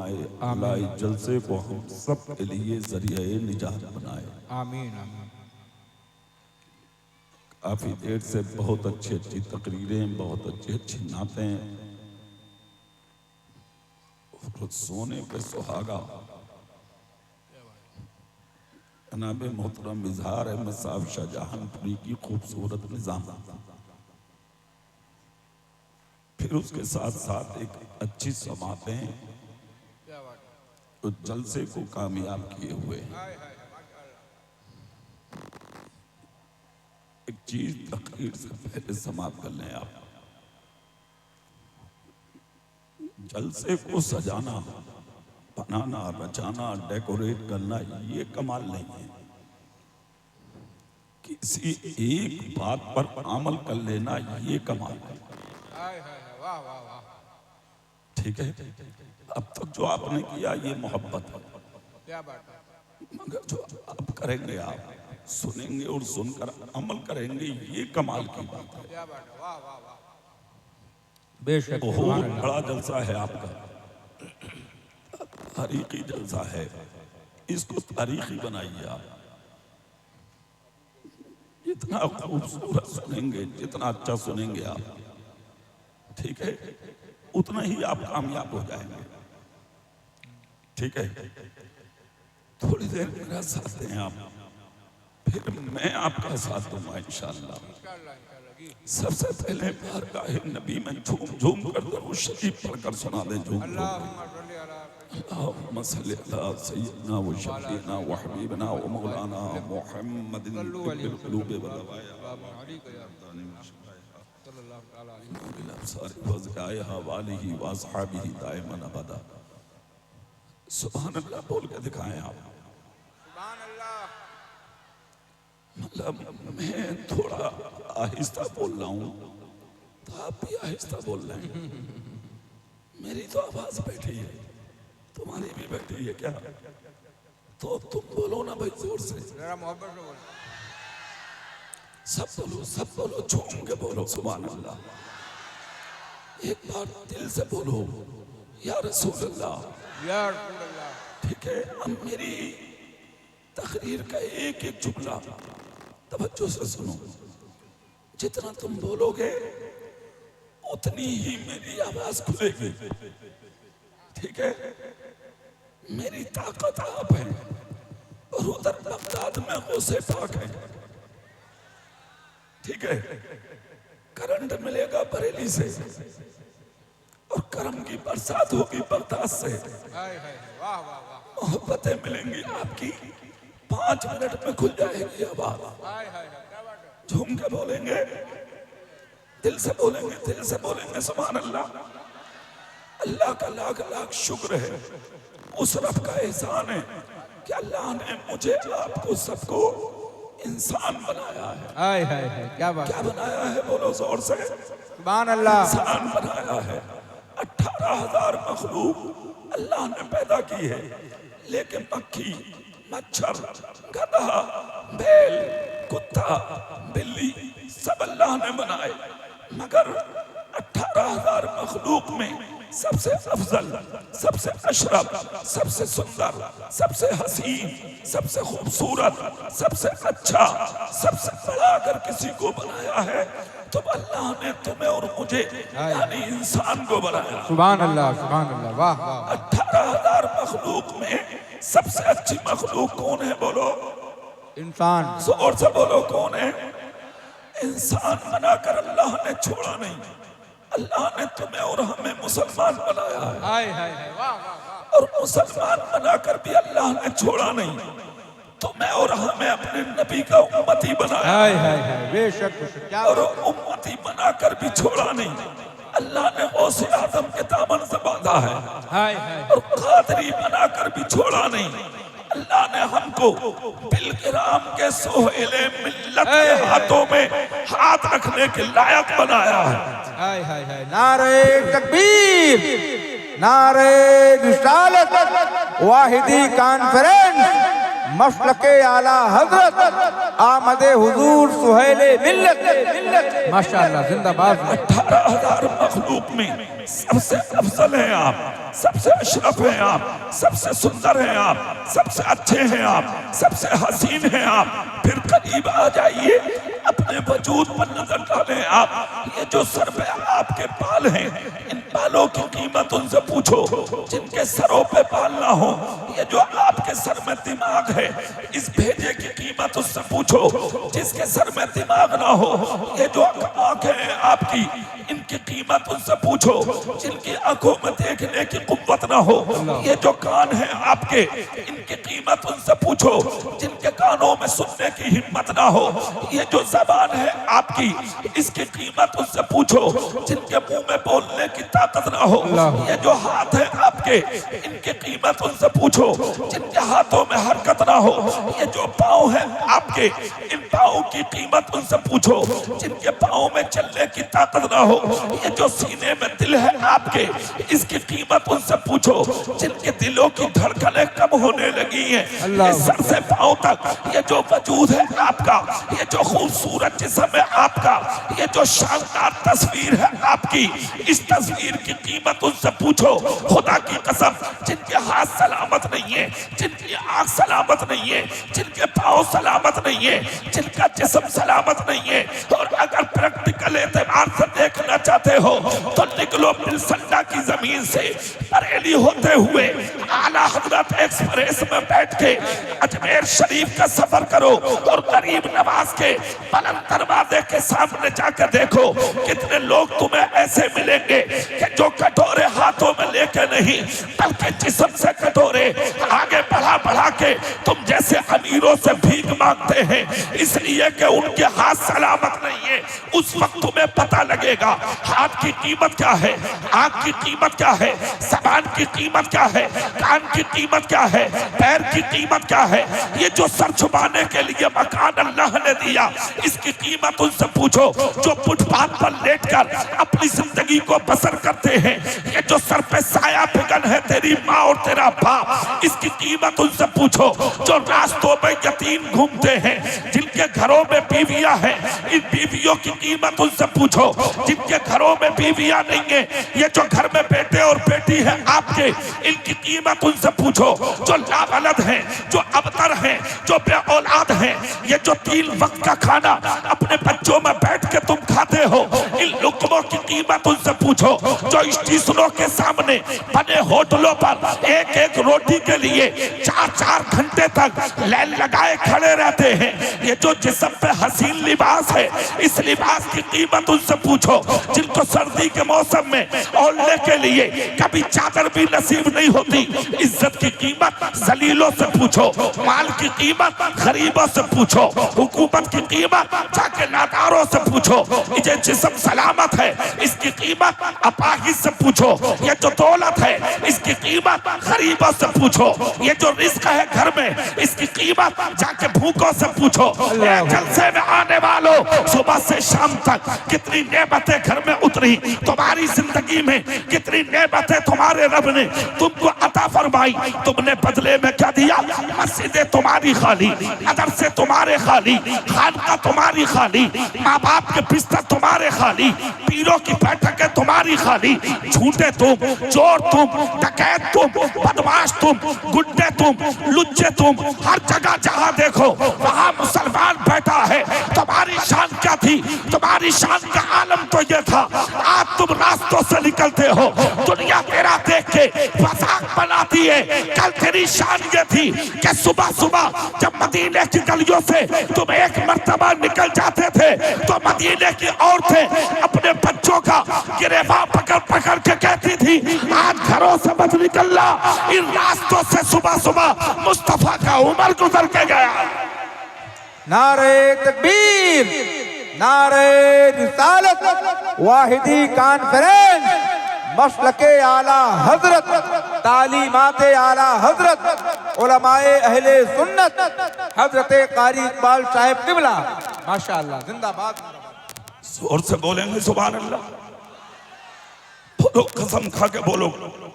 फरमाए। अल्लाह इस जलसे को हम सब के लिए जरिए निजात बनाए। आमीन आमीन। काफी देर से बहुत अच्छी अच्छी तकरीरें, बहुत अच्छी अच्छी नातें, सोने पे सुहागा जनाब मोहतरम इजहार अहमद साहब शाहजहानपुरी की खूबसूरत निजाम, फिर उसके साथ साथ एक अच्छी समातें तो जलसे को कामयाब किए हुए। एक चीज तकरीर से पहले समाप्त कर लें आप। जलसे को सजाना, बनाना, रचाना, डेकोरेट करना ये कमाल नहीं है। किसी एक बात पर अमल कर लेना ये कमाल है। वाह वाह वाह। ठीक है, अब तक जो आपने किया ये मोहब्बत है, क्या बात है। मगर जो अब करेंगे आप, सुनेंगे और सुनकर अमल करेंगे ये कमाल की बात है। क्या बात है। वाह वाह वाह। बेशक बहुत बड़ा जलसा है आपका, तारीखी जलसा है, इसको तारीखी बनाइए आप। जितना खूबसूरत सुनेंगे, जितना अच्छा सुनेंगे आप, ठीक है, उतना ही आप कामयाब हो जाएंगे। ठीक है, थोड़ी देर मेरा साथ दें आप, फिर मैं आपका साथ दूंगा इंशाअल्लाह। सबसे पहले बारगाह नबी में झूम झूम कर दरूद शरीफ पढ़कर सुना दें। झूम अल्लाहुम्मा सल्ली अला सय्यिदना व शफीना व हबीबना व मौलाना मुहम्मदिन बिल क़ुलूबि व दवाया बिल अब्सार व ज़काया व आलिहि व अस्हाबिहि दाइमन अबदा। सुभान अल्लाह बोल के दिखाएं आप। सुभान अल्लाह। मतलब मैं थोड़ा आहिस्ता बोल रहा हूँ तो आप भी आहिस्ता बोल रहे हैं। मेरी तो आवाज बैठी है, तुम्हारी भी बैठी है क्या? तो तुम बोलो ना भाई जोर से, जरा मोहब्बत से बोलो। सब बोलो, झूम के बोलो सुभान अल्लाह। एक बार दिल से बोलो या रसूल अल्लाह, या रसूल अल्लाह। ठीक है, अब मेरी तकरीर का एक एक जुमला तवज्जो से सुनो। जितना तुम बोलोगे उतनी ही मेरी आवाज खुलेगी। ठीक है, मेरी ताकत आप है और उधर बगदाद में गौसे पाक है। ठीक है, करंट मिलेगा बरेली से और करम की बरसात होगी बगदाद से। हाय हाय वाह वाह वाह। मोहब्बतें मिलेंगी आपकी, 5 मिनट में खुल जाएगी आवाज। हाय हाय क्या बात है। झूम के बोलेंगे, दिल से बोलेंगे, दिल से बोलेंगे सुभान अल्लाह। अल्लाह का लाख लाख शुक्र है, उस रब का एहसान है कि अल्लाह ने मुझे आपको सबको इंसान बनाया है। हाय हाय क्या बात। क्या बनाया है बोलो जोर से। सुभान अल्लाह। इंसान बनाया है। 18,000 मखलूक अल्लाह ने पैदा की है, लेकिन मक्खी, मच्छर, गधा, बैल, कुत्ता, बिल्ली सब अल्लाह ने बनाए, मगर 18,000 मखलूक में सबसे अफजल, सबसे अशरफ, सबसे सुंदर, सबसे हसीन, सबसे खूबसूरत, सबसे अच्छा, सबसे बड़ा अगर किसी को बनाया है तो अल्लाह ने तुम्हें और मुझे यानी इंसान को बनाया। सुभान अल्लाह वाह वाह। 18,000 मखलूक में सबसे अच्छी मखलूक कौन है बोलो? इंसान। जोर से बोलो कौन है? इंसान बनाकर अल्लाह ने छोड़ा नहीं, अल्लाह ने तुम्हें और हमें मुसलमान बनाया है। हाय हाय वाह वाह। और मुसलमान बनाकर भी अल्लाह ने छोड़ा नहीं, तुम्हें और हमें अपने नबी का उम्मती बनाया। हाय हाय बेशक। क्या और उम्मती बनाकर भी छोड़ा नहीं, अल्लाह ने गौसे आजम के दामन से बांधा है। हाय हाय। और कादरी बनाकर भी छोड़ा नहीं, अल्लाह ने हमको बिलकिराम के सोहेले मिल्लत के हाथों में हाथ रखने के लायक बनाया है। हाय हाय नारे तकबीर, नारे रिसालत, वाहिदी कॉन्फ्रेंस, मशरक़े आला हजरत आमदे हुजूर सुहेले मिल्लत। माशाअल्लाह, जिंदाबाद। 18,000 मखलूक में सबसे अफजल हैं आप, सबसे अशरफ हैं आप, सबसे सुंदर हैं आप, सबसे अच्छे हैं आप, सबसे हसीन हैं आप। फिर करीब आ जाइए, अपने वजूद पर नजर डालें आप। ये जो सर पे आपके बाल हैं, इन बालों की कीमत उनसे पूछो जिनके सरों पे बाल ना हो। ये जो आपके सर में दिमाग है, इस भेजे की कीमत उससे पूछो जिसके सर में दिमाग ना हो। ये जो आंखें हैं आपकी, इनकी कीमत उनसे पूछो जिनकी आंखों में देखने की कुव्वत ना हो। ये जो कान है आपके, इनकी कीमत उनसे पूछो जिनके कानों में सुनने की हिम्मत ना हो। ये जो ज़बान है आपकी, इसकी कीमत उनसे पूछो जिनके मुंह में बोलने की ताकत ना हो। ये जो हाथ है आपके, इनकी कीमत उनसे पूछो जिनके हाथों में हरकत ना हो। ये जो पाँव है आपके, इन पाँव की कीमत उनसे पूछो जिनके पाँव में चलने की ताकत ना हो। ये जो सीने में दिल है आपके, इसकी कीमत उनसे पूछो जिनके दिलों की धड़कनें कम होने लगी हैं। ये सर से पाँव तक ये जो वजूद है आपका, ये जो खूबसूरत जिस्म है आपका, ये जो शानदार तस्वीर है आपकी, इस तस्वीर की कीमत उनसे पूछो। खुदा की कसम, जिनके हाथ सलामत नहीं है, जिनकी आंख सलामत नहीं है, जिनके पाँव सलामत नहीं है, जिनका जिस्म सलामत नहीं है, और अगर प्रैक्टिकल एतबार से देखना चाहते हो तो निकलो बिलसंडा की जमीन से, बरेली होते हुए आला हजरत एक्सप्रेस में बैठ के अजमेर शरीफ का सफर करो और गरीब नवाज के बुलंद दरवाजे के सामने जाकर देखो कितने लोग तुम्हें ऐसे मिलेंगे कि जो कटोरे हाथों में लेके नहीं बल्कि जिस्म से कटोरे आगे बढ़ा बढ़ा के तुम जैसे अमीरों से भीख मांगते हैं, इसलिए कि उनके हाथ सलामत नहीं है। उस वक्त तुम्हें पता लगेगा हाथ की कीमत क्या है, आंख की कीमत क्या है, ज़बान की कीमत क्या है, कान की कीमत क्या है, पैर की कीमत क्या है। ये जो सर छुपाने के लिए मकान अल्लाह ने दिया, इसकी कीमत उनसे पूछो जो फुटपाथ पर लेटकर अपनी जिंदगी को बसर करते हैं। ये जो सर पे साया फिगन है तेरी माँ और तेरा बाप, इसकी कीमत उनसे पूछो जो रास्तों में यतीम घूमते हैं, जिनके घरों में बीवियां हैं, इन बीवियों की कीमत उनसे पूछो जिनके घरों में बीवियां नहीं है। ये जो घर में बेटे और बेटी है आपके, इनकी कीमत उनसे पूछो जो लावलद हैं, जो अबतर हैं, जो बे औलाद हैं। ये जो 3 वक्त का खाना अपने बच्चों में बैठ के तुम खाते हो, इन लुकमों की कीमत उनसे पूछो जो स्टेशनों के सामने बने होटलों पर एक एक रोटी के लिए 4-4 घंटे तक लाइन लगाए खड़े रहते हैं। ये जो जिस्म पे हसीन लिबास है, इस लिबास की कीमत उनसे पूछो जिनको सर्दी के मौसम में ओढ़ने के लिए कभी चादर भी नसीब नहीं होती। इज्जत की कीमत जलीलों से पूछो, माल की कीमत गरीबों से पूछो, हुकूमत की कीमत जाके नादारों से पूछो। ये जिस्म सलामत है, इसकी कीमत अपाहिज से पूछो। ये जो दौलत है, इसकी कीमत गरीबों से पूछो। ये जो रिस्क है घर में, इसकी कीमत जाके भूखों से पूछो। जलसे में आने वालों, सुबह से शाम तक कितनी नेमतें घर में उतरी, तुम्हारी जिंदगी में कितनी नेमतें तुम्हारे रब ने तुमको अता फरमाई, तुमने बदले में क्या दिया? मस्जिदें तुम्हारी खाली, मदरसे तुम्हारे खाली, खानका तुम्हारी खाली, माँ बाप के बिस्तर तुम्हारे खाली, पीरों की बैठकें तुम्हारी खाली। झूठे तुम, चोर तुम, डकैत तुम, बदमाश तुम, गुड्डे तुम, लुच्चे तुम, हर जगह जहाँ देखो वहाँ मुसलमान बैठा है। तुम्हारी शान क्या थी? तुम्हारी शान का आलम तो ये था, आज तुम रास्तों से निकलते हो, दुनिया तेरा देख के मजाक बनाती है। कल तेरी शान ये थी कि सुबह सुबह जब मदीने की गलियों से तुम एक मर्तबा निकल जाते थे तो मदीने की औरतें अपने बच्चों का गिरेबान पकड़ पकड़ के कहती थी आज घरों से मत निकलना, इन रास्तों से सुबह सुबह मुस्तफा का उमर गुजर के गया। नारे तकबीर, नारे रिसालत, वाहिदी कॉन्फ्रेंस, मसलके आला हजरत, तालीमाते आला हजरत, उलमाए अहले सुन्नत, हजरत कारी इकबाल साहिब किबला। माशाअल्लाह, जिंदाबाद। जोर से बोलेंगे सुभान अल्लाह। बोलो, कसम खा के बोलो,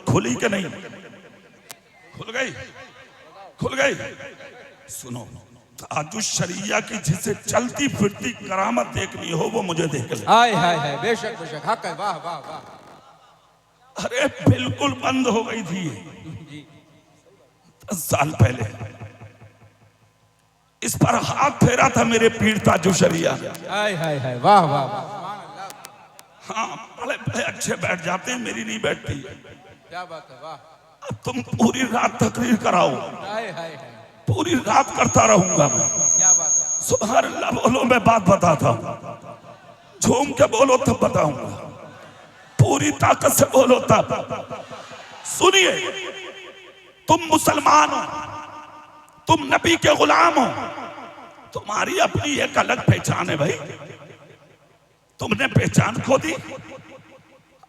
खुली के नहीं? खुल गई, खुल गई। सुनो, ताजुश शरिया की जिसे चलती फिरती करामत देखनी हो वो मुझे देख ले। हाय हाय हाय, बेशक बेशक, हक है, वाह वाह वाह। अरे बिल्कुल बंद हो गई थी जी 10 साल पहले, इस पर हाथ फेरा था मेरे पीर ताजुश शरिया। हाय हाय हाय, वाह वाह वाह। हाँ, बड़े बड़े अच्छे बैठ जाते हैं, मेरी नहीं बैठती। क्या बात है, वाह। अब तुम पूरी रात तकरीर कराओ, हाय हाय हाय, पूरी रात करता रहूंगा मैं। क्या बात है। सुभान अल्लाह बोलो, मैं बात बताता हूं, झूम के बोलो तब बताऊंगा, पूरी ताकत से बोलो तब। सुनिए, तुम मुसलमान हो, तुम नबी के गुलाम हो, तुम्हारी अपनी एक अलग पहचान है भाई। तुमने पहचान खो दी,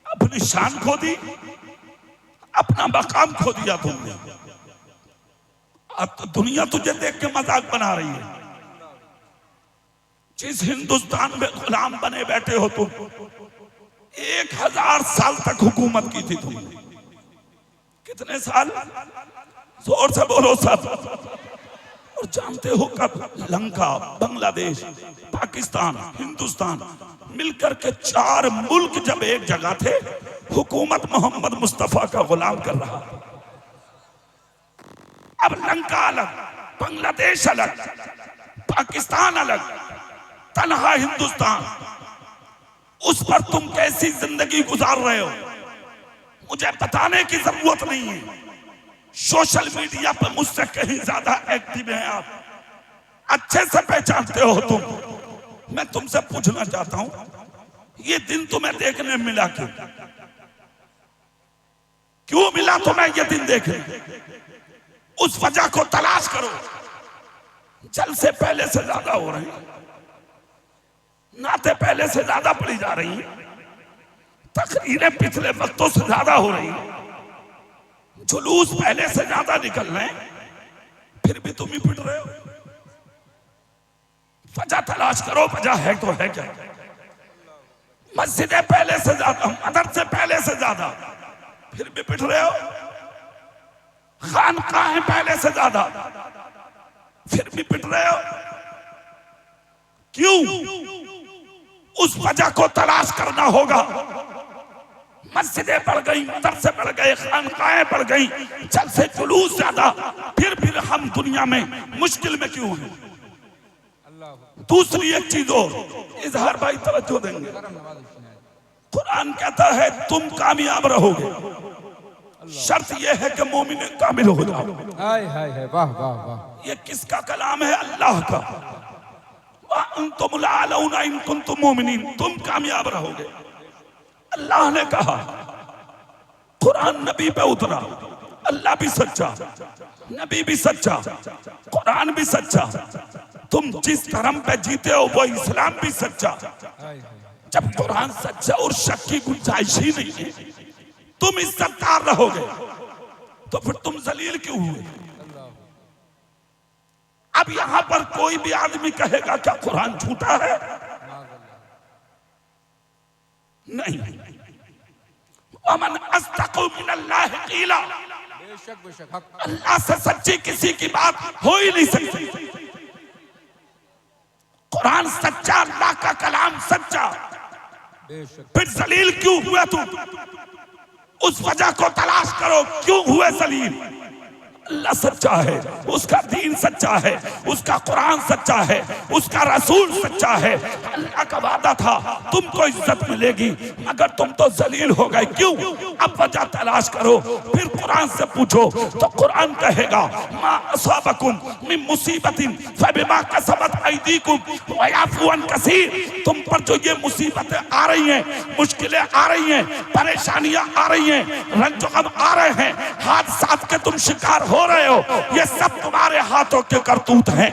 अपनी शान खो दी, अपना मकाम खो दिया तुमने। अब तो दुनिया तुझे देख के मजाक बना रही है। जिस हिंदुस्तान में गुलाम बने बैठे हो तुम, 1000 साल तक हुकूमत की थी तुमने। कितने साल? जोर से बोलो सब। और जानते हो कब लंका, बांग्लादेश, पाकिस्तान, हिंदुस्तान मिलकर के 4 मुल्क जब एक जगह थे, हुकूमत मोहम्मद मुस्तफा का गुलाम कर रहा। अब लंका अलग, बांग्लादेश अलग, पाकिस्तान अलग, तन्हा हिंदुस्तान, उस पर तुम कैसी जिंदगी गुजार रहे हो मुझे बताने की जरूरत नहीं है। सोशल मीडिया पर मुझसे कहीं ज्यादा एक्टिव हैं आप, अच्छे से पहचानते हो तुम। मैं तुमसे पूछना चाहता हूं, ये दिन तुम्हें देखने मिला क्यों? क्यों मिला तुम्हें ये दिन देखने? उस वजह को तलाश करो। जल से पहले से ज्यादा हो रही हैं, नाते पहले से ज्यादा पड़ी जा रही हैं, तकरीरें पिछले वक्तों से ज्यादा हो रही हैं, जुलूस पहले से ज्यादा निकल रहे हैं, फिर भी तुम ही पिट रहे हो। वजह तलाश करो, वजह है तो है क्या? मस्जिदें पहले से ज्यादा, मदरसे पहले से ज्यादा, फिर भी पिट रहे हो। खानकाहें पहले से ज्यादा, फिर भी पिट रहे हो। क्यों? उस वजह को तलाश करना होगा। मस्जिदें बढ़ गई, मदरसे बढ़ गए, खानकाहें बढ़ गई, जल से जुलूस ज्यादा, फिर हम दुनिया में मुश्किल में क्यों हैं? दूसरी एक चीज और, इजहार भाई तवज्जो देंगे। कुरान कहता है तुम कामयाब रहोगे, शर्त यह है कि मोमिन कामिल हो जाओ। हाय हाय हाय, वाह वाह वाह। ये किसका कलाम है? अल्लाह का। अंतुमुल आलौना इन कुंतुम मोमिनीन, तुम कामयाब रहोगे। अल्लाह ने कहा, कुरान नबी पे उतरा, अल्लाह भी सच्चा, नबी भी सच्चा, कुरान भी सच्चा, तुम जिस धर्म पे जीते हो वो इस्लाम भी सच्चा। जब कुरान सच्चा और शक की गुंजाइश ही नहीं है, तुम इज्जतदार रहोगे, तो फिर तुम जलील क्यों हुए? अब यहां पर कोई भी आदमी कहेगा क्या कुरान झूठा है? नहीं। अमन अस्तक़ु मिनल्लाह क़ीला, बेशक बेशक, हक। अल्लाह से सच्ची किसी की बात हो ही नहीं सकती। कुरान सच्चा, अल्लाह का कलाम सच्चा, बेशक। फिर जलील क्यों हुआ तुम? उस वजह को तलाश करो, क्यों हुए जलील? अल्लाह सच्चा है, उसका दीन सच्चा है, उसका कुरान सच्चा है, उसका रसूल सच्चा है। अल्लाह का वादा था तुमको इज्जत मिलेगी, मगर तुम तो जलील हो गए। क्यों? अब वजह तलाश करो, फिर कुरान से पूछो तो कुरान कहेगा मा असाबकुम मिन मुसीबतिन फबिमा कसबत अयदीकुम व याफू अन कसीर। तुम पर जो ये मुसीबतें आ रही हैं, मुश्किलें आ रही हैं, परेशानियां आ रही हैं, रंज-ओ-गम आ रहे हैं, हादसात के तुम शिकार हो रहे हो, ये सब तुम्हारे हाथों के करतूत हैं।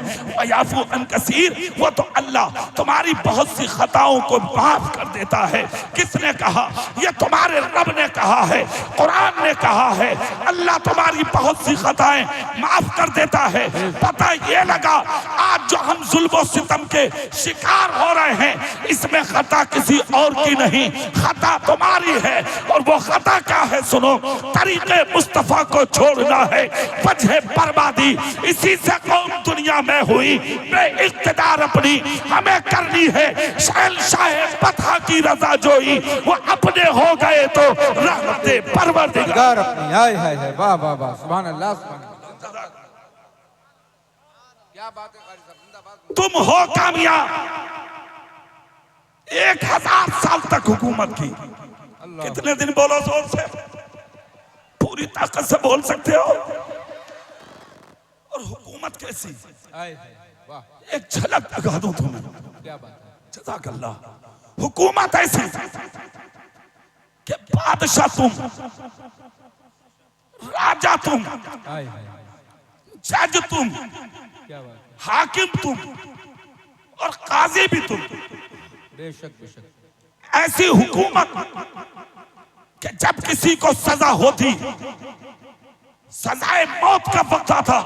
याफू अन कसीर, वो तो अल्लाह तुम्हारी बहुत सी खताओं को माफ कर देता है। किसने कहा? ये तुम्हारे रब ने कहा है, कुरान ने कहा है। अल्लाह तुम्हारी बहुत सी खताएं माफ कर देता है। पता ये लगा आज जो हम जुल्म सितम के शिकार हो रहे हैं, इसमें खता किसी और की नहीं, खता तुम्हारी है। और वो खता क्या है? सुनो, तरीके मुस्तफा को छोड़ना है, वजह बर्बादी। इसी से कौम दुनिया में हुई बेइख्तियार अपनी हमें करनी है शहंशाह पथा की रजा जोई। वो अपने हो गए तो रहमते परवरदिगार अपनी। हाय हाय हाय, वाह वाह वाह, सुभान अल्लाह सुभान अल्लाह। क्या बात है कारी साहब, जिंदाबाद। तुम हो कामयाब। 1000 साल तक हुकूमत की। कितने दिन बोलो जोर से, पूरी ताकत से बोल सकते हो। और हुकूमत कैसी, वाह, एक झलक दिखा दूं तुम्हें। क्या बात है, जज़ाकल्लाह। हुकूमत ऐसी कि बादशाह तुम, राजा तुम, हाय हाय, जज तुम, क्या बात है, हाकिम तुम और काजी भी तुम। बेशक बेशक। ऐसी हुकूमत कि जब किसी को सजा होती, सजाए मौत का वक्त आता,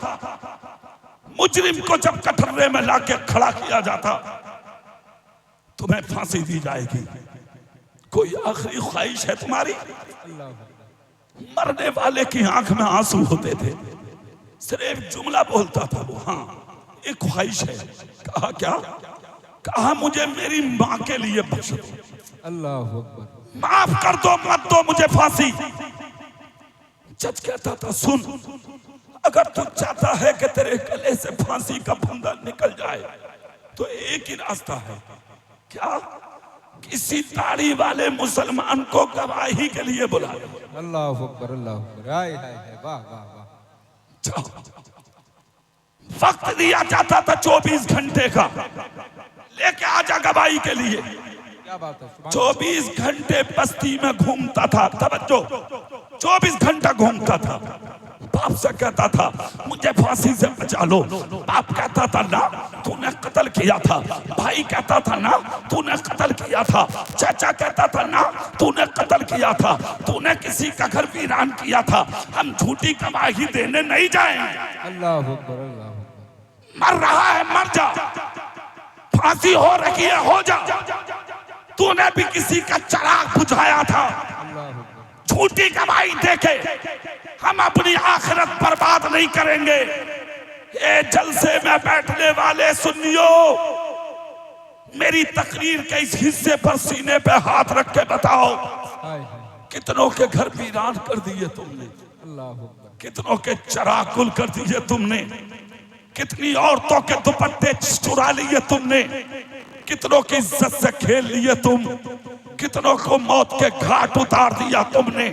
मुजरिम को जब कटघरे में लाके खड़ा किया जाता, तुम्हें फांसी दी जाएगी। कोई आखिरी ख्वाहिश है तुम्हारी? मरने वाले की आंख में आंसू होते थे, सिर्फ जुमला बोलता था वो, हाँ एक ख्वाहिश है। कहा क्या? कहा मुझे मेरी मां के लिए बख्श दो, अल्लाह अकबर, माफ कर दो, मत दो मुझे फांसी। जज कहता था सुन, अगर तू चाहता है कि तेरे गले से फांसी का फंदा निकल जाए तो एक ही रास्ता है। क्या? किसी दाढ़ी वाले मुसलमान को गवाही के लिए बुला लो। अल्लाह अकबर, अल्लाह अकबर, हाय हाय हाय, वाह वाह वाह। वक्त दिया जाता था 24 घंटे का, लेके आजा गवाही के लिए। क्या बात है, 24 घंटे बस्ती में घूमता था, तवज्जो, 24 घंटा घूमता था। बाप से कहता था मुझे फांसी से बचा लो, बाप कहता था ना तूने कत्ल किया था, भाई कहता था ना तूने कत्ल किया था, चाचा कहता था ना तूने कत्ल किया था, तूने किसी का घर वीरान किया था, हम झूठी गवाही देने नहीं जाएंगे। अल्लाह अकबर, अल्लाह अकबर। मर रहा है मर जा, फांसी हो रही है हो जा, तूने भी किसी का चिराग बुझाया था, झूठी गवाही देके हम अपनी आखिरत बर्बाद नहीं करेंगे। ये जलसे में बैठने वाले सुन्नियों, मेरी तकरीर के इस हिस्से पर सीने पे हाथ रख के बताओ, कितनों के घर वीरान कर दिए तुमने, कितनों के चिराग गुल कर दिए तुमने, कितनी औरतों के दुपट्टे चुरा लिए तुमने, कितनों की इज्जत से खेल लिए तुम, कितनों को मौत के घाट उतार दिया तुमने,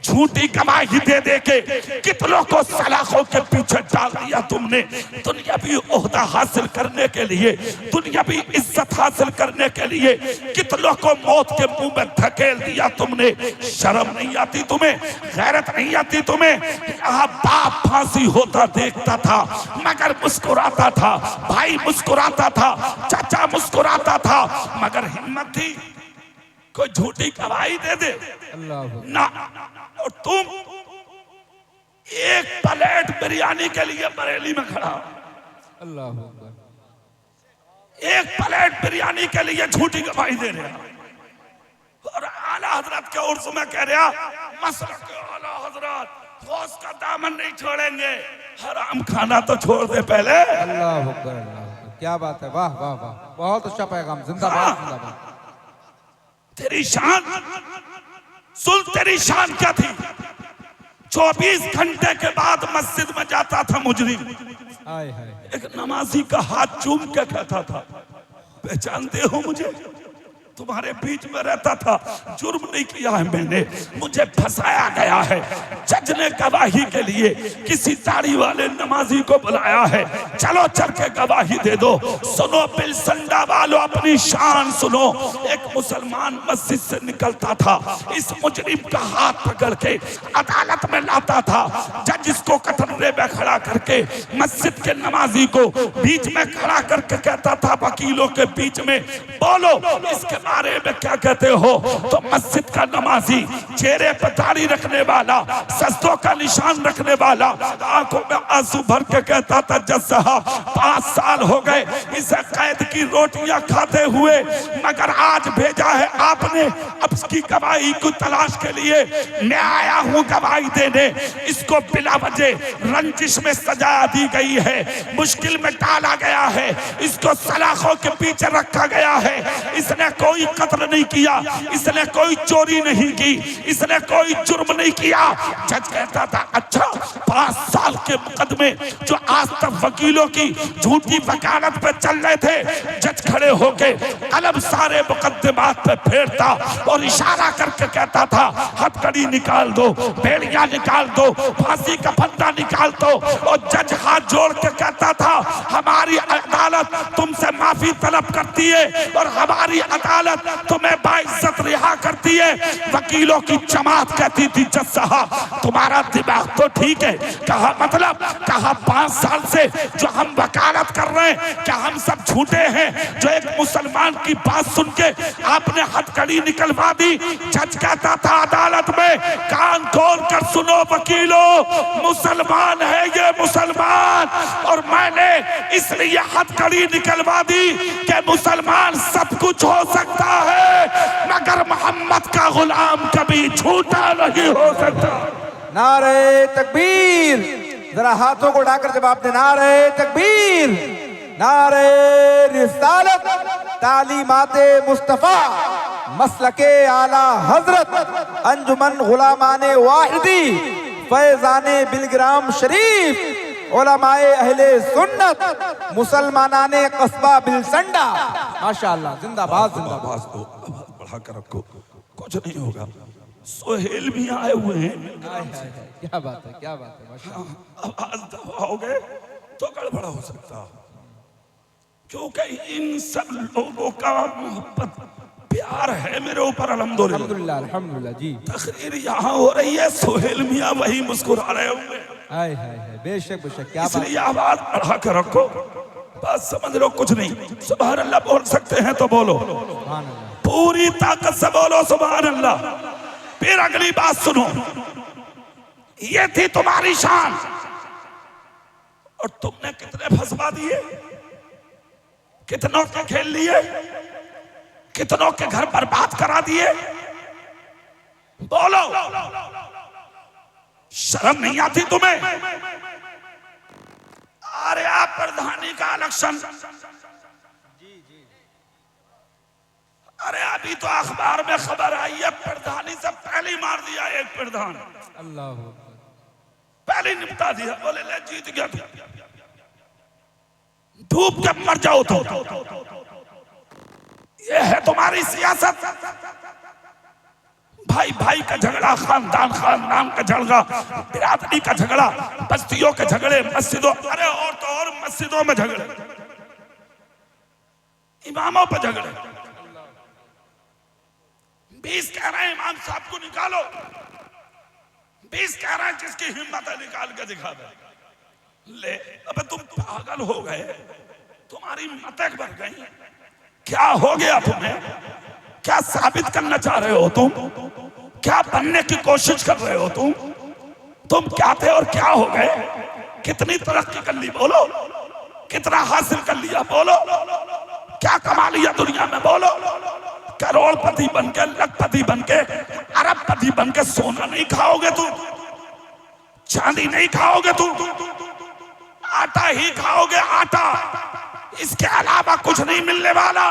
झूठी गवाही दे दे के कितनों को सलाखों के पीछे डाल दिया तुमने। दुनियावी ओहदा हासिल करने के लिए, दुनियावी इज्जत हासिल करने के लिए कितनों को मौत के मुंह में धकेल दिया तुमने। शर्म नहीं आती तुम्हें? गैरत नहीं आती तुम्हें? यहाँ बाप फांसी होता देखता था मगर मुस्कुराता था, भाई मुस्कुराता था, चाचा मुस्कुराता था, मगर हिम्मत थी कोई झूठी गवाही दे दे ना। और तुम एक प्लेट बिरयानी के लिए बरेली में खड़ा, एक प्लेट बिरयानी के लिए झूठी गवाही दे रहा, और आला हजरत के उर्स में कह रहा मसलक के आला हजरत गौस का दामन नहीं छोड़ेंगे, हराम खाना तो छोड़ दे पहले। अल्लाह अकबर, क्या बात है, वाह वाह वाह, बहुत अच्छा पैगाम, जिंदाबाद जिंदाबाद। तेरी शान सुन, तेरी शान क्या थी? 24 घंटे के बाद मस्जिद में जाता था मुजरिम, एक नमाजी का हाथ चूम के कहता था पहचानते हो मुझे? तुम्हारे बीच में रहता था, जुर्म नहीं किया है मैंने, मुझे फंसाया गया है। जज ने गवाही के लिए किसी दाढ़ी वाले नमाजी को बुलाया है, चलो चल के गवाही दे दो। सुनो बिलसंडा वालों, अपनी शान सुनो। एक मुसलमान मस्जिद से निकलता था, इस मुजरिम का हाथ पकड़ के अदालत में लाता था। जज इसको कटघरे में खड़ा करके मस्जिद के नमाजी को बीच में खड़ा करके कहता था वकीलों के बीच में बोलो, इसके बारे में क्या कहते हो? तो मस्जिद का नमाजी, चेहरे पर दाढ़ी रखने वाला, सजदों का निशान रखने वाला, आंखों में आंसू भर के कहता था जज साहब 5 साल हो गए इसे कैद की रोटियां खाते हुए, मगर आज भेजा है आपने अब इसकी गवाही को तलाश के लिए। मैं आया हूं गवाही देने। इसको बिला वजह रंजिश में सजा दी गई है, मुश्किल में डाला गया है, इसको सलाखों के पीछे रखा गया है। इसने कोई कत्ल नहीं किया, इसने कोई चोरी नहीं की, इसने कोई जुर्म नहीं किया। जज कहता था अच्छा 5 साल के मुकदमे जो आज तक वकीलों की झूठी वकालत पे चल रहे थे, जज खड़े होके कलम सारे मुकदमात पे फेरता और इशारा करके कहता था हथकड़ी निकाल दो, बेड़ियां निकाल दो, फांसी का फंदा निकाल दो। और जज हाथ जोड़ के कहता था हमारी अदालत तुमसे माफी तलब करती है और हमारी अदालत तुम्हें बाइज्जत रिहा करती है। वकीलों की जमात कहती थी जज साहब तुम्हारा दिमाग तो ठीक है। कहा मतलब? कहा 5 साल से जो हम वकालत कर रहे हैं क्या हम सब झूठे हैं? जो एक मुसलमान की बात सुन के आपने हथकड़ी निकलवा दी। जज कहता था अदालत में कान खोल कर सुनो वकीलों, मुसलमान है ये मुसलमान, और मैंने इसलिए हथकड़ी निकलवा दी कि मुसलमान सब कुछ हो सकता है मगर मोहम्मद का गुलाम कभी झूठा नहीं हो सकता। नारे तकबीर, जरा हाथों को उठाकर जवाब दे। नारे तकबीर, नारे रिसालत, तालीमाते मुस्तफा, मसलके आला हजरत, अंजुमन गुलामाने वाहिदी, फैजाने बिलग्राम शरीफ, उलमाए अहले सुन्नत, मुसलमानाने कस्बा बिलसंडा। माशाअल्लाह, जिंदाबाद जिंदाबाद। आवाज बढ़ा कर रखो, कुछ नहीं होगा। सोहेल भी आए हुए हैं। क्या बात है, क्या बात है, माशाअल्लाह। आवाज दबाओगे तो गड़बड़ हो सकता, क्योंकि इन सब लोगों का मोहब्बत प्यार है मेरे ऊपर अल्हम्दुलिल्लाह। अल्हम्दुलिल्लाह अल्हम्दुलिल्लाह जी। तकरीर यहाँ हो रही है, सोहेल मियाँ वही मुस्कुरा रहे होंगे। हाय हाय हाय, बेशक बेशक, क्या बात। इसलिए आवाज बढ़ा कर रखो, बस समझ लो कुछ नहीं। सुभान अल्लाह बोल सकते हैं तो बोलो, सुभान अल्लाह, पूरी ताकत से बोलो सुभान अल्लाह। फिर अगली बात सुनो, ये थी तुम्हारी शान और तुमने कितने फंसवा दिए, कितनों के खेल लिए, कितनों के घर बर्बाद करा दिए। बोलो, शर्म नहीं आती तुम्हें? अरे आप प्रधानी का इलेक्शन, अरे अभी तो अखबार में खबर आई है प्रधानी से पहले ही मार दिया एक प्रधान, अल्लाह पहले ही निपटा दिया। बोले ले जीत गया, डूब के मर जाओ तो। ये है तुम्हारी सियासत। भाई भाई का झगड़ा, खानदान खानदान का झगड़ा, बिरादरी का झगड़ा, बस्तियों के झगड़े, मस्जिदों, अरे और तो और मस्जिदों में झगड़े, इमामों पर झगड़े। 20 कह रहे हैं इमाम साहब को निकालो, 20 कह रहे हैं जिसकी हिम्मत है निकाल के दिखा दे। ले अबे तुम पागल हो गए, तुम्हारी मतें बढ़ गई। क्या हो गया तुम्हें? क्या साबित करना चाह रहे हो तुम? क्या बनने की कोशिश कर रहे हो तुम? तुम क्या थे और क्या हो गए? कितनी तरक्की कर ली बोलो, कितना हासिल कर लिया बोलो, क्या कमा लिया दुनिया में बोलो। करोड़पति बनके, लखपति बनके, अरबपति बनके सोना नहीं खाओगे तुम, चांदी नहीं खाओगे तुम, आटा ही खाओगे, आटा। इसके अलावा कुछ नहीं मिलने वाला।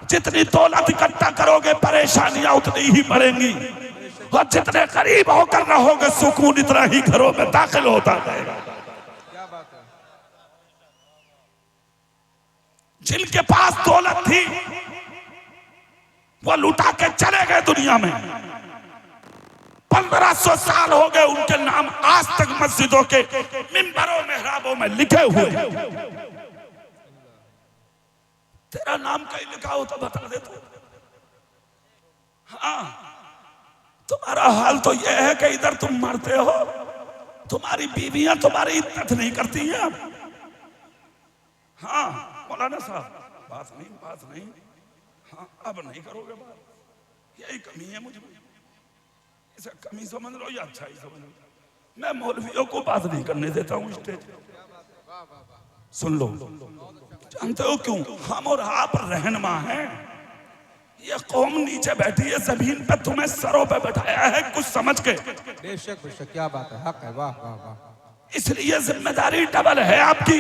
जितनी दौलत इकट्ठा करोगे परेशानियां उतनी ही बढ़ेंगी, और जितने करीब होकर रहोगे सुकून इतना ही घरों में दाखिल होता रहेगा। क्या बात है। जिनके पास दौलत थी वो लुटा के चले गए दुनिया में। 1500 साल हो गए उनके नाम आज तक मस्जिदों के मिंबरों मेहराबों में लिखे हुए। तेरा नाम कहीं लिखा हो तो बता दे तू। हाँ, तुम्हारा हाल तो यह है कि इधर तुम मरते हो, तुम्हारी बीवियां तुम्हारी इज्जत नहीं करती हैं। हाँ मौलाना साहब, बात नहीं। हाँ अब नहीं करोगे बात, यही कमी है मुझ में। इसे कमी समझ लो या अच्छा ही समझ लो। मैं मौलवियों को बात नहीं करने देता हूँ स्टेज। सुन लो, जानते हो क्यों? हम और आप रहनुमा हैं, ये कौम नीचे बैठी है जमीन पे, तुम्हें सरों पे बैठाया है कुछ समझ के। बेशक बेशक, क्या बात है, हक है, वाह वाह वाह। इसलिए जिम्मेदारी डबल है आपकी।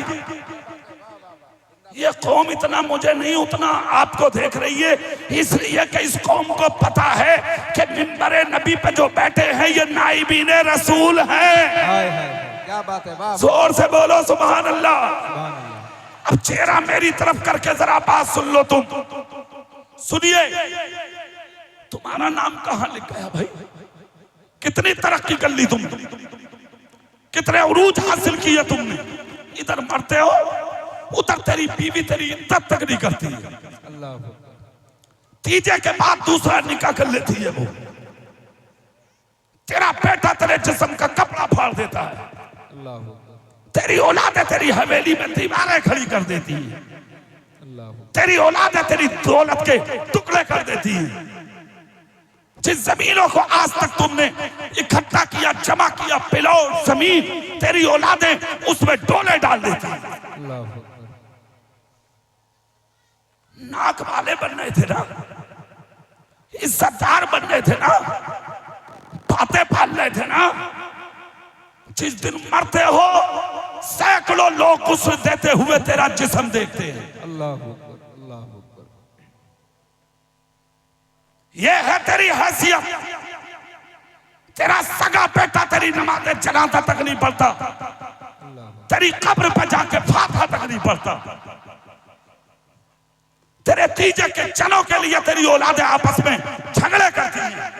ये कौम इतना मुझे नहीं उतना आपको देख रही है, इसलिए कि इस कौम को पता है कि मिंबरे नबी पे जो बैठे हैं ये नाइबीने रसूल हैं। हाय हाय, क्या बात है, वाह। जोर से बोलो सुभान अल्लाह। सुभान अल्लाह। अब चेहरा मेरी तरफ करके जरा बात सुन लो। तुम सुनिए, तुम्हारा नाम कहां लिख गया भाई? कितनी तरक्की कर ली तुम, कितने उरूज हासिल किए तुमने। इधर मरते हो, उधर तेरी बीवी तेरी इज्जत तक नहीं करती है। अल्लाह, तीजे के बाद दूसरा निकाह कर लेती है वो। तेरा बेटा तेरे जिस्म का कपड़ा फाड़ देता है। अल्लाह, तेरी औलादें तेरी हवेली में दीवारें खड़ी कर देती है। अल्लाह, तेरी औलादें तेरी दौलत के टुकड़े कर देती है। जिस जमीनों को आज तक तुमने इकट्ठा किया, जमा किया, पिलो जमीन, तेरी औलादें उसमें डोले डाल देती है। अल्लाह, नाक वाले बनने थे ना, इज्जतदार बनने थे ना, बातें पालने थे ना। जिस दिन मरते हो सैकड़ों लोग गुस्ल देते हुए तेरा जिस्म देखते हैं। अल्लाह अकबर, अल्लाह अकबर। ये है तेरी हैसियत। तेरा सगा बेटा तेरी नमाज़े जनाजा तक नहीं पढ़ता, तेरी कब्र पर जाके फातिहा तक नहीं पढ़ता। तेरे तीजे के चनों के लिए तेरी औलादें आपस में झगड़े करती हैं।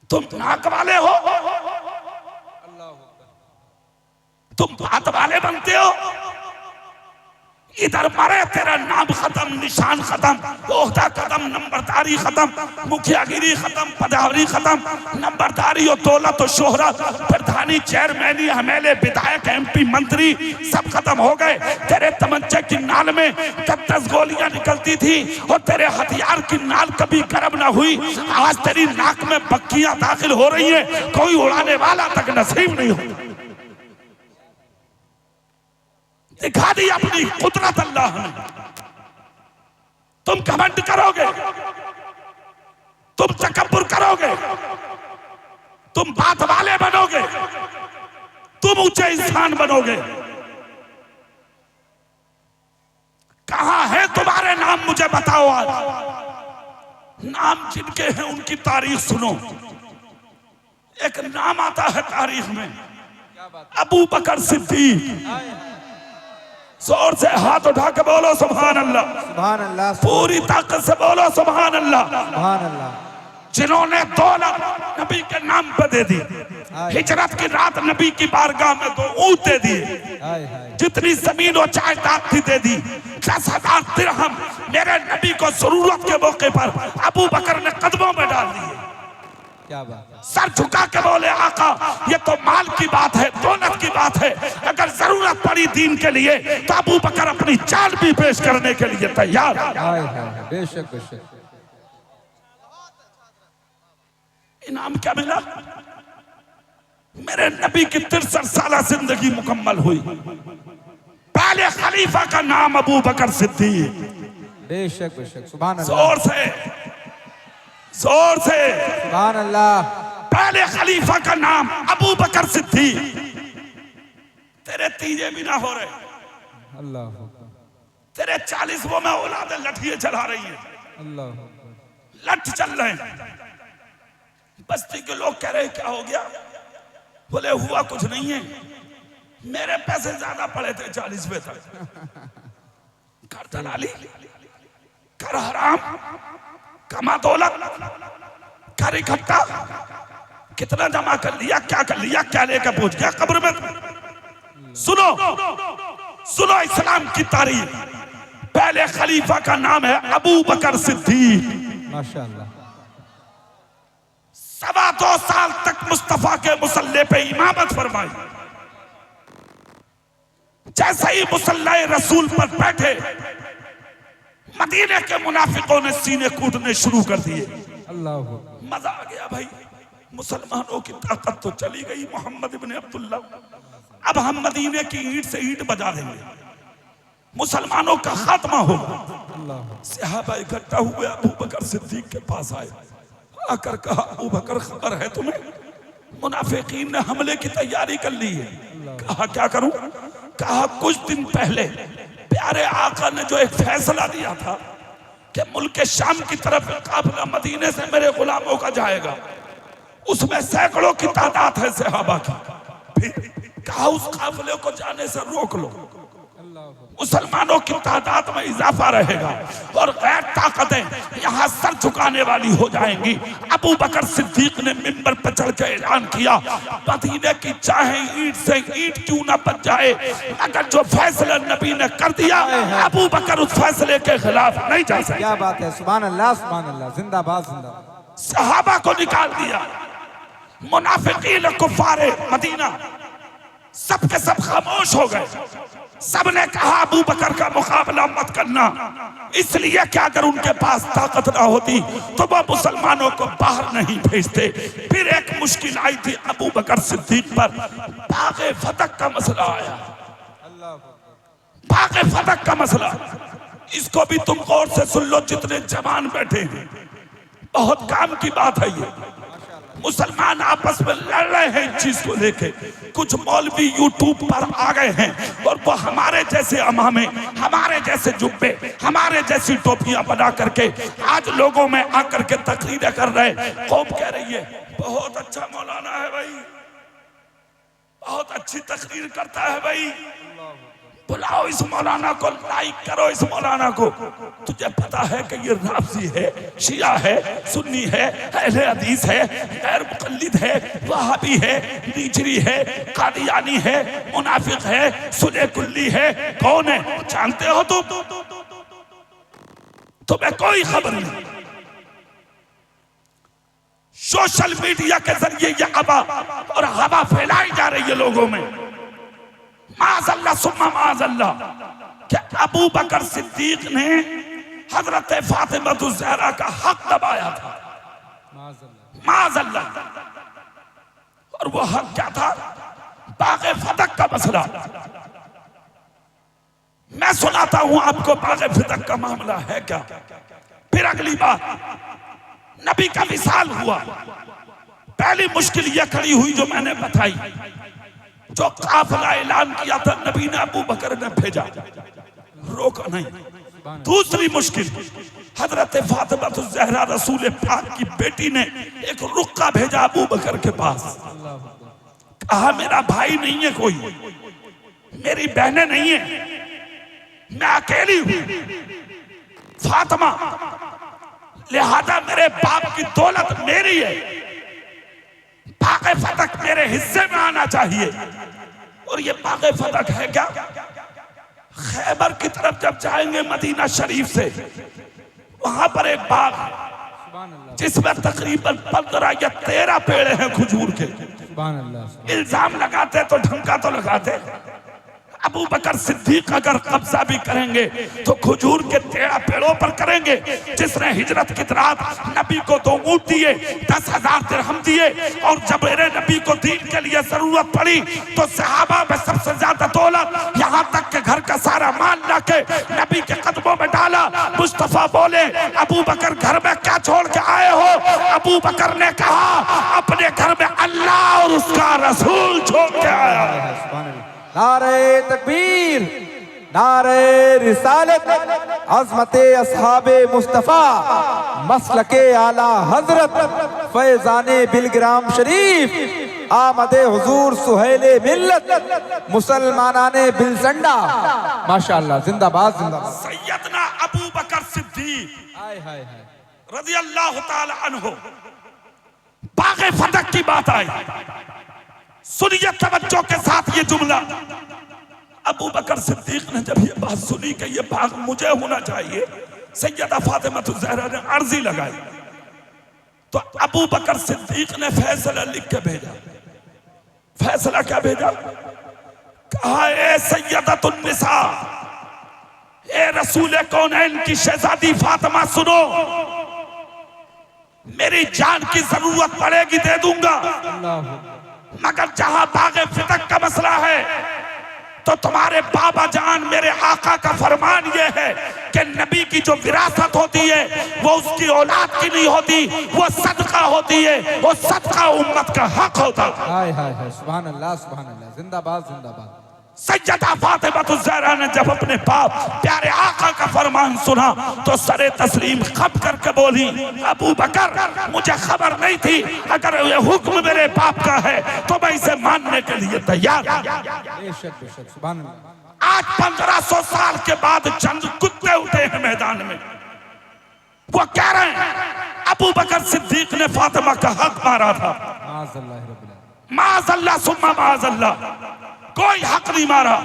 तुम नाक वाले हो, तुम बात वाले बनते हो। इधर मरे तेरा नाम खत्म, निशान खत्म, ओहदा खत्म, नंबरदारी खत्म, मुखियागिरी खत्म, पदावरी खत्म। नंबरदारी और दौलत और शोहरत, प्रधानी, चेयरमैनी, हमेले, विधायक, एमपी, मंत्री सब खत्म हो गए। तेरे तमंचे की नाल में 10 गोलियां निकलती थी और तेरे हथियार की नाल कभी गर्म ना हुई। आज तेरी नाक में बक्कियां दाखिल हो रही है, कोई उड़ाने वाला तक नसीब नहीं हो। दिखा दी अपनी कुदरत अल्लाह ने। तुम घमंड करोगे, तुम तकब्बुर करोगे, तुम बात वाले बनोगे, तुम ऊंचे इंसान बनोगे। कहां है तुम्हारे नाम मुझे बताओ आज। नाम जिनके हैं उनकी तारीख सुनो। एक नाम आता है तारीख में, अबू बकर सिद्दीक। जोर से हाथ उठा के बोलो सुभान अल्लाह, सुभान अल्लाह, पूरी ताकत से बोलो सुभान अल्लाह। सुभान अल्लाह। जिन्होंने दौलत नबी के नाम पे दे दी, हिजरत की रात नबी की बारगाह में 2 ऊंट दे दिए, जितनी जमीन और जायदाद थी दे दी। 10,000 दिरहम मेरे नबी को जरूरत के मौके पर अबू बकर ने कदमों में डाल दिए। क्या बात है। सर झुका के बोले आका ये तो माल की बात है, दौलत की बात है। अगर जरूरत पड़ी दीन के लिए तो अबू बकर अपनी जान भी पेश करने के लिए तैयार है। बेशक बेशक। इनाम क्या मिला? मेरे नबी की 63 साल जिंदगी मुकम्मल हुई। पहले खलीफा का नाम अबू बकर सिद्दीक। बेशक बेशक, सुभान अल्लाह, जोर से, जोर से सुभान अल्लाह। पहले खलीफा का नाम अबू बकर सिद्दीक। तेरे तीजे भी ना हो रहे, अल्लाह, तेरे 40 में औलादे लठिए चला रही है, अल्लाह, लठ चल रहे हैं। बस्ती के लोग कह रहे क्या हो गया? बोले हुआ कुछ नहीं है, मेरे पैसे ज्यादा पड़े थे 40वें तक। कर दलाली, कर हराम, कमा दौलत, कर इकट्ठा, कितना जमा कर लिया, क्या कर लिया, क्या लेकर पहुंच गया कब्र में। सुनो सुनो इस्लाम की तारीख। पहले खलीफा का नाम है अबू बकर सिद्दीक। माशाअल्लाह। 2.25 साल तक मुस्तफा के मुसल्ले पे इमामत फरमाई। जैसे ही मुसल्ला रसूल पर बैठे मदीने के मुनाफिकों ने सीने कूटने शुरू कर दिए। अल्लाह मजा आ गया भाई, मुसलमानों की ताकत तो चली गई। मोहम्मद इब्ने अब्दुल्ला, अब हम मदीने की ईंट से ईंट बजा देंगे, मुसलमानों का खात्मा होगा। सहाबा इकट्ठा हुए, अबू बकर सिद्दीक के पास आए, आकर कहा अबू बकर खबर है तुम्हें, मुनाफिकीन ने हमले की तैयारी कर ली है। कहा क्या करूं? कहा कुछ दिन पहले प्यारे आका ने जो एक फैसला दिया था कि मुल्क शाम की तरफ काफिला मदीने से मेरे गुलामों का जाएगा, उसमें सैकड़ों की तादाद है सहाबा की। फिर कहा उस काफिले को जाने से रोक लो, मुसलमानों की तादाद में इजाफा रहेगा और गैर ताकतें यहाँ सर झुकाने वाली हो जाएंगी। अबू बकर सिद्दीक ने मिंबर पर चढ़ के ऐलान किया, मदीने की चाहे ईंट से ईंट क्यों ना बच जाए, मगर जो फैसला नबी ने कर दिया अबू बकर उस फैसले के खिलाफ नहीं जा सकते। क्या बात है, सुभान अल्लाह जिंदाबाद जिंदाबाद। सहाबा को निकाल दिया, मुनाफिकीन कुफारे मदीना सब के सब खामोश हो गए। सबने कहा अबू बकर का मुकाबला मत करना, इसलिए कि अगर उनके पास ताकत ना होती तो वो मुसलमानों को बाहर नहीं भेजते। फिर एक मुश्किल आई थी अबू बकर सिद्दीक पर, बाग़े फतक का मसला आया। बाग़े फतक का मसला, इसको भी तुम गौर से सुन लो जितने जवान बैठे हैं, बहुत काम की बात है ये। मुसलमान आपस में लड़ रहे हैं इस चीज को लेके। कुछ मौलवी यूट्यूब पर आ गए हैं और वो हमारे जैसे अमामे, हमारे जैसे जुब्बे, हमारे जैसी टोपियां बना करके आज लोगों में आकर के तकरीरें कर रहे हैं। कौम कह रही है बहुत अच्छा मौलाना है भाई, बहुत अच्छी तकरीर करता है भाई, बुलाओ इस मौलाना को, लाइक करो इस मौलाना को। तुझे पता है कि ये राफजी है, शिया है, सुन्नी है, अहले हदीस है, गैर मुक़ल्लिद है, वहाबी है, नीचरी है, कादियानी है, मुनाफिक है, सुले कुल्ली है, कौन है जानते हो तुम? तुम्हें कोई खबर नहीं। सोशल मीडिया के जरिए ये अबा और हवा फैलाई जा रही है लोगों में। माज़अल्लाह सुम्मा माज़अल्लाह, क्या अबू बकर सिद्दीक ने हजरत फातिमा ज़हरा का हक दबाया था? माज़अल्लाह। और वो हक क्या था? बाग़े फतक का मसला। मैं सुनाता हूं आपको बाग़े फतक का मामला है क्या। फिर अगली बार नबी का विसाल हुआ, पहली मुश्किल यह खड़ी हुई जो मैंने बताई, जो काफिला ऐलान किया था नबी ने, अबू बकर ने भेजा, रोका नहीं। दूसरी मुश्किल, हजरत फातिमा ज़हरा रसूल पाक की बेटी ने एक रुक्का भेजा अबू बकर के पास। कहा मेरा भाई नहीं है कोई, मेरी बहनें नहीं है, मैं अकेली हूं फातिमा, लिहाजा मेरे बाप की दौलत मेरी है, बाग़े फतक मेरे हिस्से में आना चाहिए। और ये बाग़े फतक है क्या? खैबर की तरफ जब जाएंगे मदीना शरीफ से, वहां पर एक बाग है जिसमें तकरीबन 15 या 13 पेड़ हैं खजूर के। इल्जाम लगाते तो ढंका तो लगाते, अबू बकर सिद्दीक अगर कब्जा भी करेंगे तो खजूर के 13 पेड़ों पर करेंगे। जिसने हिजरत की रात नबी को 2 ऊंट दिए, 10,000 दिरहम दिए, और जब मेरे नबी को दीन के लिए जरूरत पड़ी तो सहाबा में सबसे ज्यादा दौलत, यहाँ तक के घर का सारा माल लाके नबी के कदमों में डाला। मुस्तफा बोले अबू बकर घर में क्या छोड़ के आए हो? अबू बकर ने कहा अपने घर में अल्लाह और उसका रसूल छोड़ के आया। नारे तकबीर, नारे रिसालत, अज़मते अस्हाबे मुस्तफ़ा, मसलके आला हजरत, फैज़ाने बिलग्राम शरीफ, आमदे हुजूर सुहेले मिल्लत, मुसलमानाने बिलजंडा। माशाअल्लाह, जिंदाबाद जिंदाबाद। सैयदना अबू बकर सिद्दीक रज़ियल्लाहु ताला अन्हु, बाग़े फतक की बात आई, सुनिए तवज्जो के साथ ये जुमला। अबू बकर सिद्दीक ने जब ये बात सुनी कि ये बाग मुझे होना चाहिए, सैयदा फातिमा ज़हरा ने अर्जी लगाई, तो अबू बकर सिद्दीक ने फैसला लिख के भेजा। फैसला क्या भेजा? कहा ए सैयदतुन निसा, ए रसूल कौनैन की शहजादी फातिमा सुनो, मेरी जान की जरूरत पड़ेगी दे दूंगा, मगर जहां बागे फितक का मसला है तो तुम्हारे बाबा जान मेरे आका का फरमान ये है कि नबी की जो विरासत होती है वो उसकी औलाद की नहीं होती, वो सदका होती है, वो सदका उम्मत का हक होता है। हाय हाय हाय, सुभान अल्लाह सुभान अल्लाह, जिंदाबाद जिंदाबाद। सैयदा फातिमा ज़हरा ने जब अपने बाप प्यारे आका का फरमान सुना तो सरे तस्लीम खप करके बोली, अबू बकर मुझे खबर नहीं थी, अगर ये हुक्म मेरे बाप का है तो मैं इसे मानने के लिए तैयार। बेशक बेशक, सुभान अल्लाह। आज 1500 साल के बाद चंद कुत्ते उठे हैं मैदान में, वो कह रहे हैं अबू बकर सिद्दीक ने फातिमा का हक मारा था। माज़अल्लाह सुम्मा माज़अल्लाह, कोई हक नहीं मारा।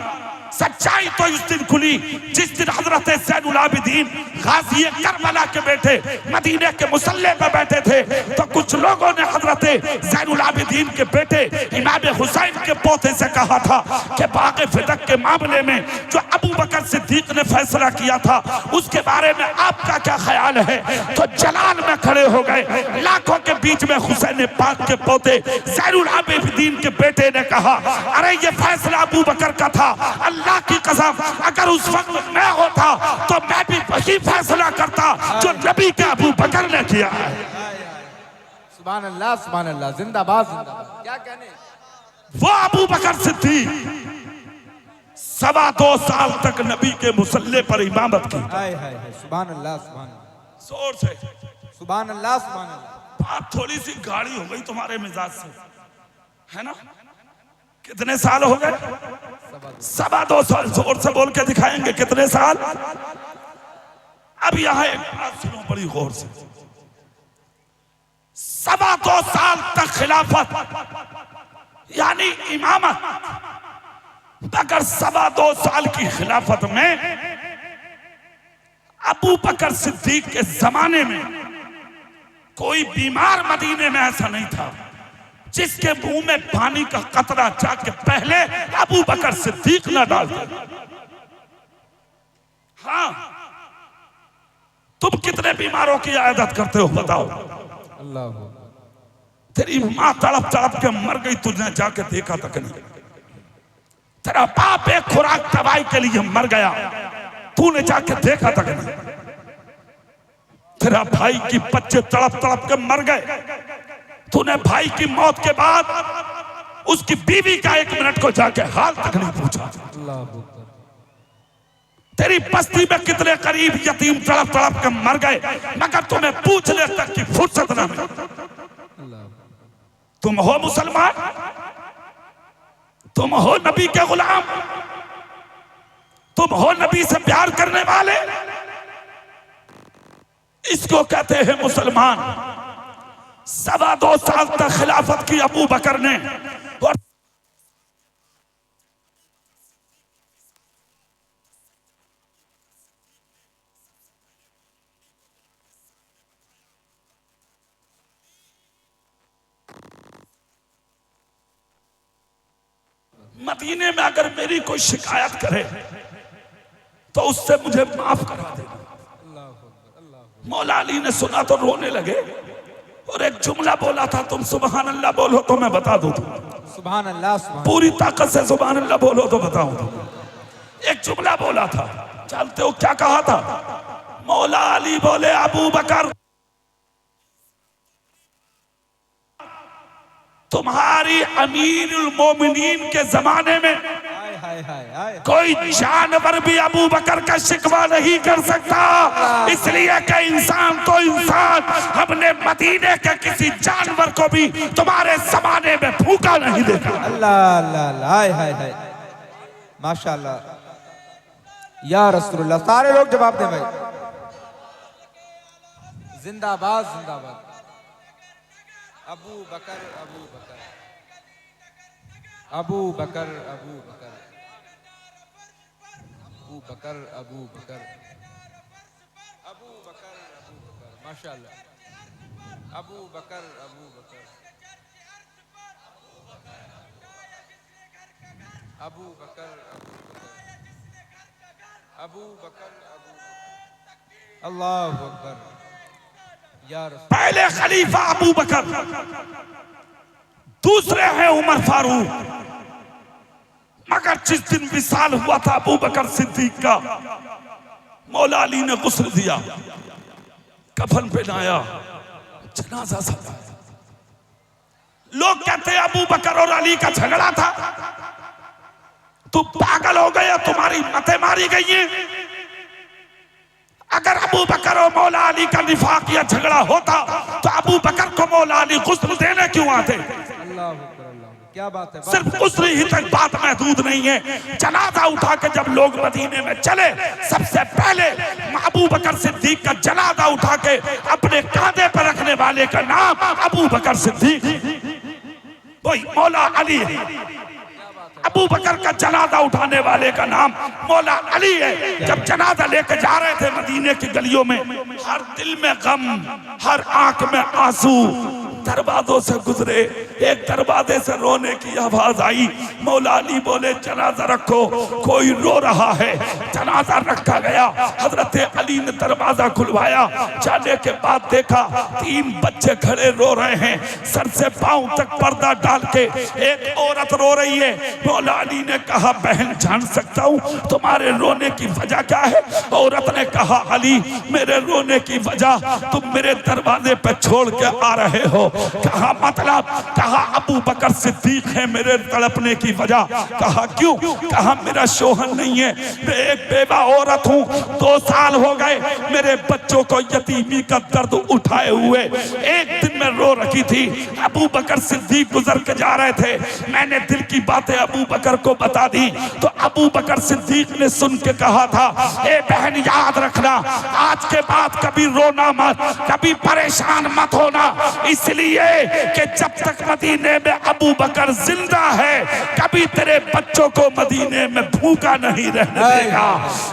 सच्चाई तो इस दिन खुली जिस दिन हजरत ज़ैनुल आबिदीन गाज़ी करबला के बेटे मदीने के मुसल्ले पर बैठे थे तो कुछ लोगों ने हजरत ज़ैनुल आबिदीन के बेटे इमाम हुसैन के पोते से कहा था कि बाग़े फितक के मामले में जो अबू बकर सिद्दीक ने फैसला किया था उसके बारे में आपका क्या ख्याल है। तो जलाल में खड़े हो गए, लाखों के बीच में हुसैन पाक के पोते ज़ैनुल आबिदीन के बेटे ने कहा, अरे ये फैसला अबू बकर का था, अल्लाह की कसम अगर उस वक्त मैं होता तो मैं भी वही फैसला करता जो नबी के अबू बकर ने किया है। सुभान अल्लाह, जिंदाबाद जिंदाबाद। क्या कहने, वो अबू बकर सिद्दीक 2.25 साल तक नबी के मुसल्ले पर इमामत की। हाय हाय हाय, सुभान अल्लाह सुभान अल्लाह, जोर से सुभान अल्लाह सुभान अल्लाह। बात थोड़ी सी गाढ़ी हो गई तुम्हारे मिजाज से, है ना? कितने साल हो गए? 2.25 साल। जोर से बोल के दिखाएंगे कितने साल। अब यहां एक बात सुनो बड़ी गौर से, 2.25 साल तक खिलाफत यानी इमामत, मगर 2.25 साल की खिलाफत में अबू बकर सिद्दीक के जमाने में कोई बीमार मदीने में ऐसा नहीं था जिसके मुंह में पानी का कतरा जाके पहले अबू बकर सिद्दीक न डाल दे। हाँ, तुम कितने बीमारों की आदत करते हो बताओ? अल्लाह, तेरी माँ तड़प तड़प के मर गई, तुझने जाके देखा तक नहीं। तेरा बाप एक खुराक दवाई के लिए मर गया, तूने जाके देखा तक नहीं। तेरा भाई की बच्चे तड़प तड़प के मर गए, तूने भाई की मौत के बाद उसकी बीवी का 1 मिनट को जाके हाल तक नहीं पूछा। तेरी बस्ती में कितने करीब यतीम तड़प तड़प के मर गए, मगर तुम्हें पूछने तक की फुर्सत न मिली। तुम हो मुसलमान, तुम हो नबी के गुलाम, तुम हो नबी से प्यार करने वाले, इसको कहते हैं मुसलमान। 2.25 साल तक खिलाफत की अबू बकर ने, और मदीने में अगर मेरी कोई शिकायत करे तो उससे मुझे माफ करा देना। मौला अली ने सुना तो रोने लगे और एक जुमला बोला था, तुम सुभान अल्लाह बोलो तो मैं बता दूं। सुभान अल्लाह सुभान, पूरी ताकत से सुभान अल्लाह बोलो तो बताऊं। एक जुमला बोला था, जानते हो क्या कहा था? मौला अली बोले, अबू बकर तुम्हारी अमीरुल मोमिनीन के जमाने में कोई जानवर भी अबू बकर का शिकवा नहीं कर सकता, इसलिए कि इंसान तो इंसान, हमने मदीने के किसी जानवर को भी तुम्हारे जमाने में भूखा नहीं देखा। अल्लाह अल्लाह अल्लाह, हाय हाय हाय, माशाअल्लाह या रसूलुल्लाह। सारे लोग जवाब दें भाई, जिंदाबाद जिंदाबाद। अबू बकर अबू बकर अबू बकर अबू बकर अबू बकर अबू बकर अबू बकर अबू बकर, माशाअल्लाह। अबू बकर अबू बकर अबू बकर अबू बकर अबू बकर अल्लाह अकबर या रसूल। पहले खलीफा अबू बकर, दूसरे हैं उमर फारूक। मगर जिस दिन विसाल हुआ था अबू बकर सिद्दीक का, मौला अली ने गुस्ल दिया, कफन पहनाया, जनाजा सजाया। लोग कहते हैं अबू बकर और अली का झगड़ा था। तू पागल हो गया, तुम्हारी मतें मारी गई हैं। अगर अबू बकर और मौला अली का निफाक या झगड़ा होता तो अबू बकर को मौला अली गुस्ल देने क्यों आते? अल्लाह अकबर, अल्लाह, क्या बात है। सिर्फ गुस्ल ही तक बात महदूद नहीं है। जनाजा उठा के जब लोग मदीने में चले, सबसे पहले अबू बकर सिद्दीक का जनाजा उठा के अपने कांधे पर रखने वाले का नाम अबू बकर सिद्दीक, वही मौला अली है। अबू बकर का जनाजा उठाने वाले का नाम मौला अली है। जब जनाजा लेकर जा रहे थे मदीने की गलियों में, हर दिल में गम, हर आंख में आंसू, दरवाजों से गुजरे, एक दरवाजे से रोने की आवाज आई। मौला अली बोले जनाजा रखो, कोई रो रहा है। जनाजा रखा गया। हजरत अली ने दरवाजा खुलवाया। जाने के बाद देखा 3 बच्चे खड़े रो रहे हैं, सर से पांव तक पर्दा डाल के। एक औरत रो रही है। मौला अली ने कहा बहन जान सकता हूँ तुम्हारे रोने की वजह क्या है? औरत ने कहा अली मेरे रोने की वजह तुम मेरे दरवाजे पे छोड़ के आ रहे हो। कहा मतलब? कहा अबू बकर सिद्दीक है मेरे तड़पने की वजह। कहा क्यों? कहा मेरा शोहर नहीं है, मैं एक बेवा औरत हूँ, 2 साल हो गए मेरे बच्चों को यतीमी का दर्द उठाए हुए। एक दिन मैं रो रखी थी, अबू बकर सिद्दीक गुजर के जा रहे थे, मैंने दिल की बातें अबू बकर को बता दी तो अबू बकर सिद्दीक ने सुन के कहा था ए बहन याद रखना आज के बाद कभी रोना मत, कभी परेशान मत होना, इसलिए कि जब तक मदीने में अबू बकर जिंदा है कभी तेरे बच्चों को मदीने में भूखा नहीं रहने देगा।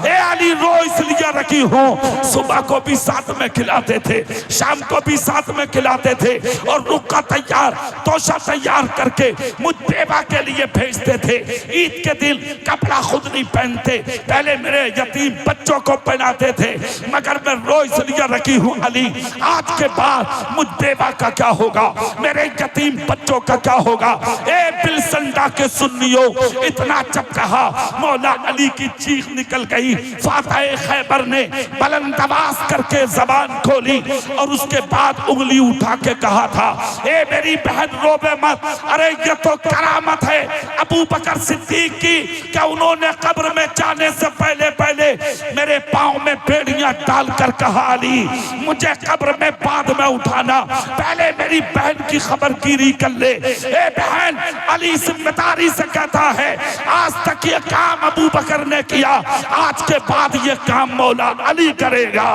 ए अली रो इसलिए रखी हूँ, सुबह को भी साथ में खिलाते थे, शाम को भी साथ में खिलाते थे और रुक्का तैयार तोशा तैयार करके मुझ बेवा के लिए भेजते थे। ईद के दिन कपड़ा खुद नहीं पहनते, पहले मेरे यतीम बच्चों को पहनाते थे। मगर मैं रो इसलिए रखी हूँ अली आज के बाद मुझ बेवा का क्या होगा, मेरे यतीम बच्चों का क्या होगा। ए बिलसंडा के सुन्नियों, इतना जब कहा मौला अली की चीख निकल गई। फातह खैबर ने बुलंद आवाज करके जबान खोली और उसके बाद उंगली उठा के कहा था ए मेरी बहन रोबे मत, अरे ये तो करामत है अबू बकर सिद्दीक की क्या उन्होंने कब्र में जाने से पहले पहले मेरे पांव में बेड़ियां डालकर कहा अली मुझे कब्र में बाद में उठाना, पहले मेरी बहन की खबर गिरी कर ले। ए बहन अली जिम्मेदारी से कहता है आज तक ये काम अबू बकर ने किया, आज के बाद ये काम मौला अली करेगा।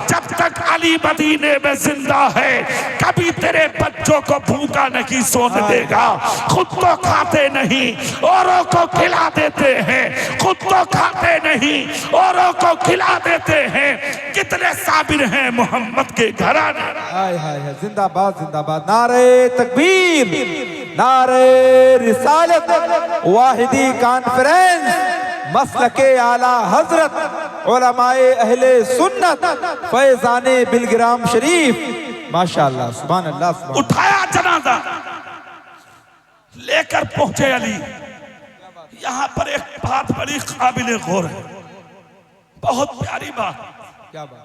जब तक अली मदीने में जिंदा है कभी तेरे बच्चों को भूखा नहीं सोने देगा। खुद तो खाते नहीं औरों को खिला देते हैं, खुद तो खाते नहीं औरों को खिला देते हैं। कितने साबिर हैं मोहम्मद के घराने। हाय हाय हाय, जिंदाबाद जिंदाबाद, नारे तकबीर, नारे रिसालत, वाहिदी कॉन्फ्रेंस, मसलके आला हजरत, उलमाए अहले सुन्नत, फैजाने बिलग्राम शरीफ, माशाअल्लाह सुभान अल्लाह सुभान। उठाया जनाजा लेकर पहुंचे अली। यहाँ पर एक बात बड़ी काबिल गौर है, बहुत प्यारी बात। क्या बात?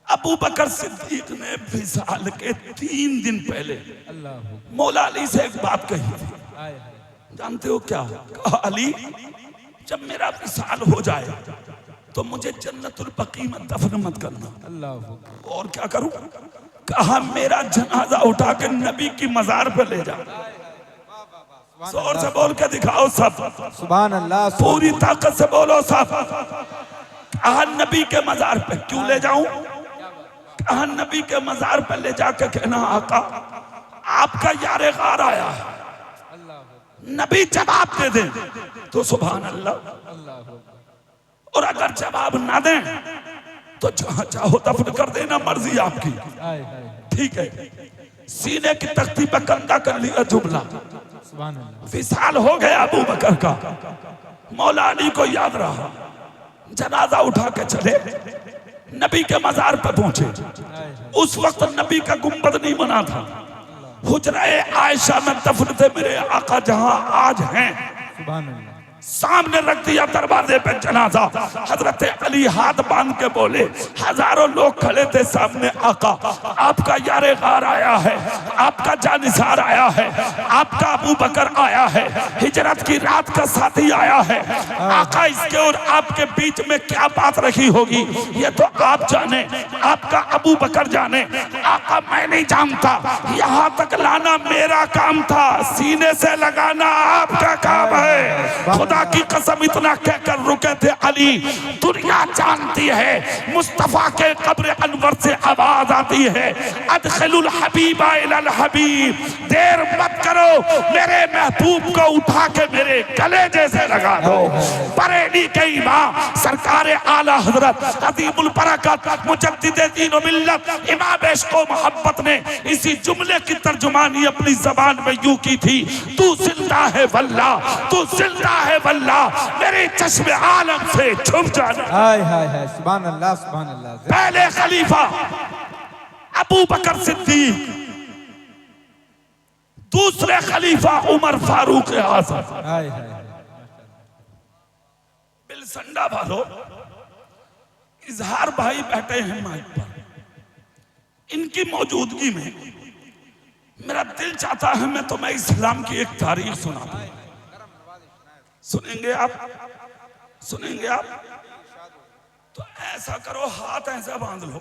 अबू बकर सिद्दीक ने विसाल के 3 दिन पहले अल्लाह मौला अली से एक बात कही थी। हाय हाय, जानते हो क्या? कहा अली जब मेरा विसाल हो जाए तो मुझे जन्नतुल बकी में दफन मत करना। अल्लाह और क्या करूं? कहा मेरा जनाजा उठा के नबी की मजार पे ले जा। जोर से बोल के दिखाओ सब, सुभान अल्लाह, पूरी ताकत से बोलो सब। कहा नबी के मजार पे क्यों ले जाऊं? कहा नबी के मजार पे ले जाकर कहना आका आपका यारे गार आया है, नबी जवाब दे दें तो सुभान अल्लाह, और अगर जवाब ना दें तो जहां चाहो दफन कर देना, मर्जी आपकी। हाय हाय, ठीक है, सीने की तख्ती पर कंधा कर लिया जुमला। सुभान अल्लाह, विसाल हो गया अबू बकर का। मौला अली को याद रहा जनाजा उठा के चले, नबी के मजार पर पहुंचे। उस वक्त नबी का गुंबद नहीं बना था, हुजरा-ए आयशा में दफन थे मेरे आका जहां आज हैं। सुभान अल्लाह। सामने रख दिया दरवाजे पे जनाजा। हजरत अली हाथ बांध के बोले, हजारों लोग खड़े थे सामने, आका आपका यारे गार आया है, आपका जानिसार आया है, आपका अबू बकर आया है, हिजरत की रात का साथी आया है। आका इसके और आपके बीच में क्या बात रखी होगी ये तो आप जाने, आपका अबू बकर जाने। आका मैं नहीं जानता, यहाँ तक लाना मेरा काम था, सीने से लगाना आपका काम है। खुदा की कसम इतना कहकर रुके थे अली, दुनिया जानती है मुस्तफा के कब्र अनवर से आवाज आती है, अदखिलुल हबीबा इलल हबीब, देर मत करो, मेरे महबूब को उठा के मेरे गले जैसे लगा दो। बरेली के इमाम सरकार आला हजरत अजीमुल बरकत मुजद्दिद दीन व मिल्लत इमाम इश्क व मोहब्बत ने इसी जुमले की तर्जुमानी अपनी जबान में यूं की थी, तू जिंदा है वल्लाह, तू जिंदा है वल्लाह, मेरे चश्मे आलम से छुप जाना। हाय हाय हाय, सुभान अल्लाह सुभान अल्लाह। पहले खलीफा अबू बकर सिद्दीक, दूसरे खलीफा उमर फारूक आज़म। हाय हाय। बिलसंडा वालों, इजहार भाई बैठे हैं माइक पर, इनकी मौजूदगी में मेरा दिल चाहता है मैं तुम्हें इस्लाम की एक तारीख सुना दूं। सुनेंगे आप? सुनेंगे आप? तो ऐसा करो, हाथ ऐसे बांध लो,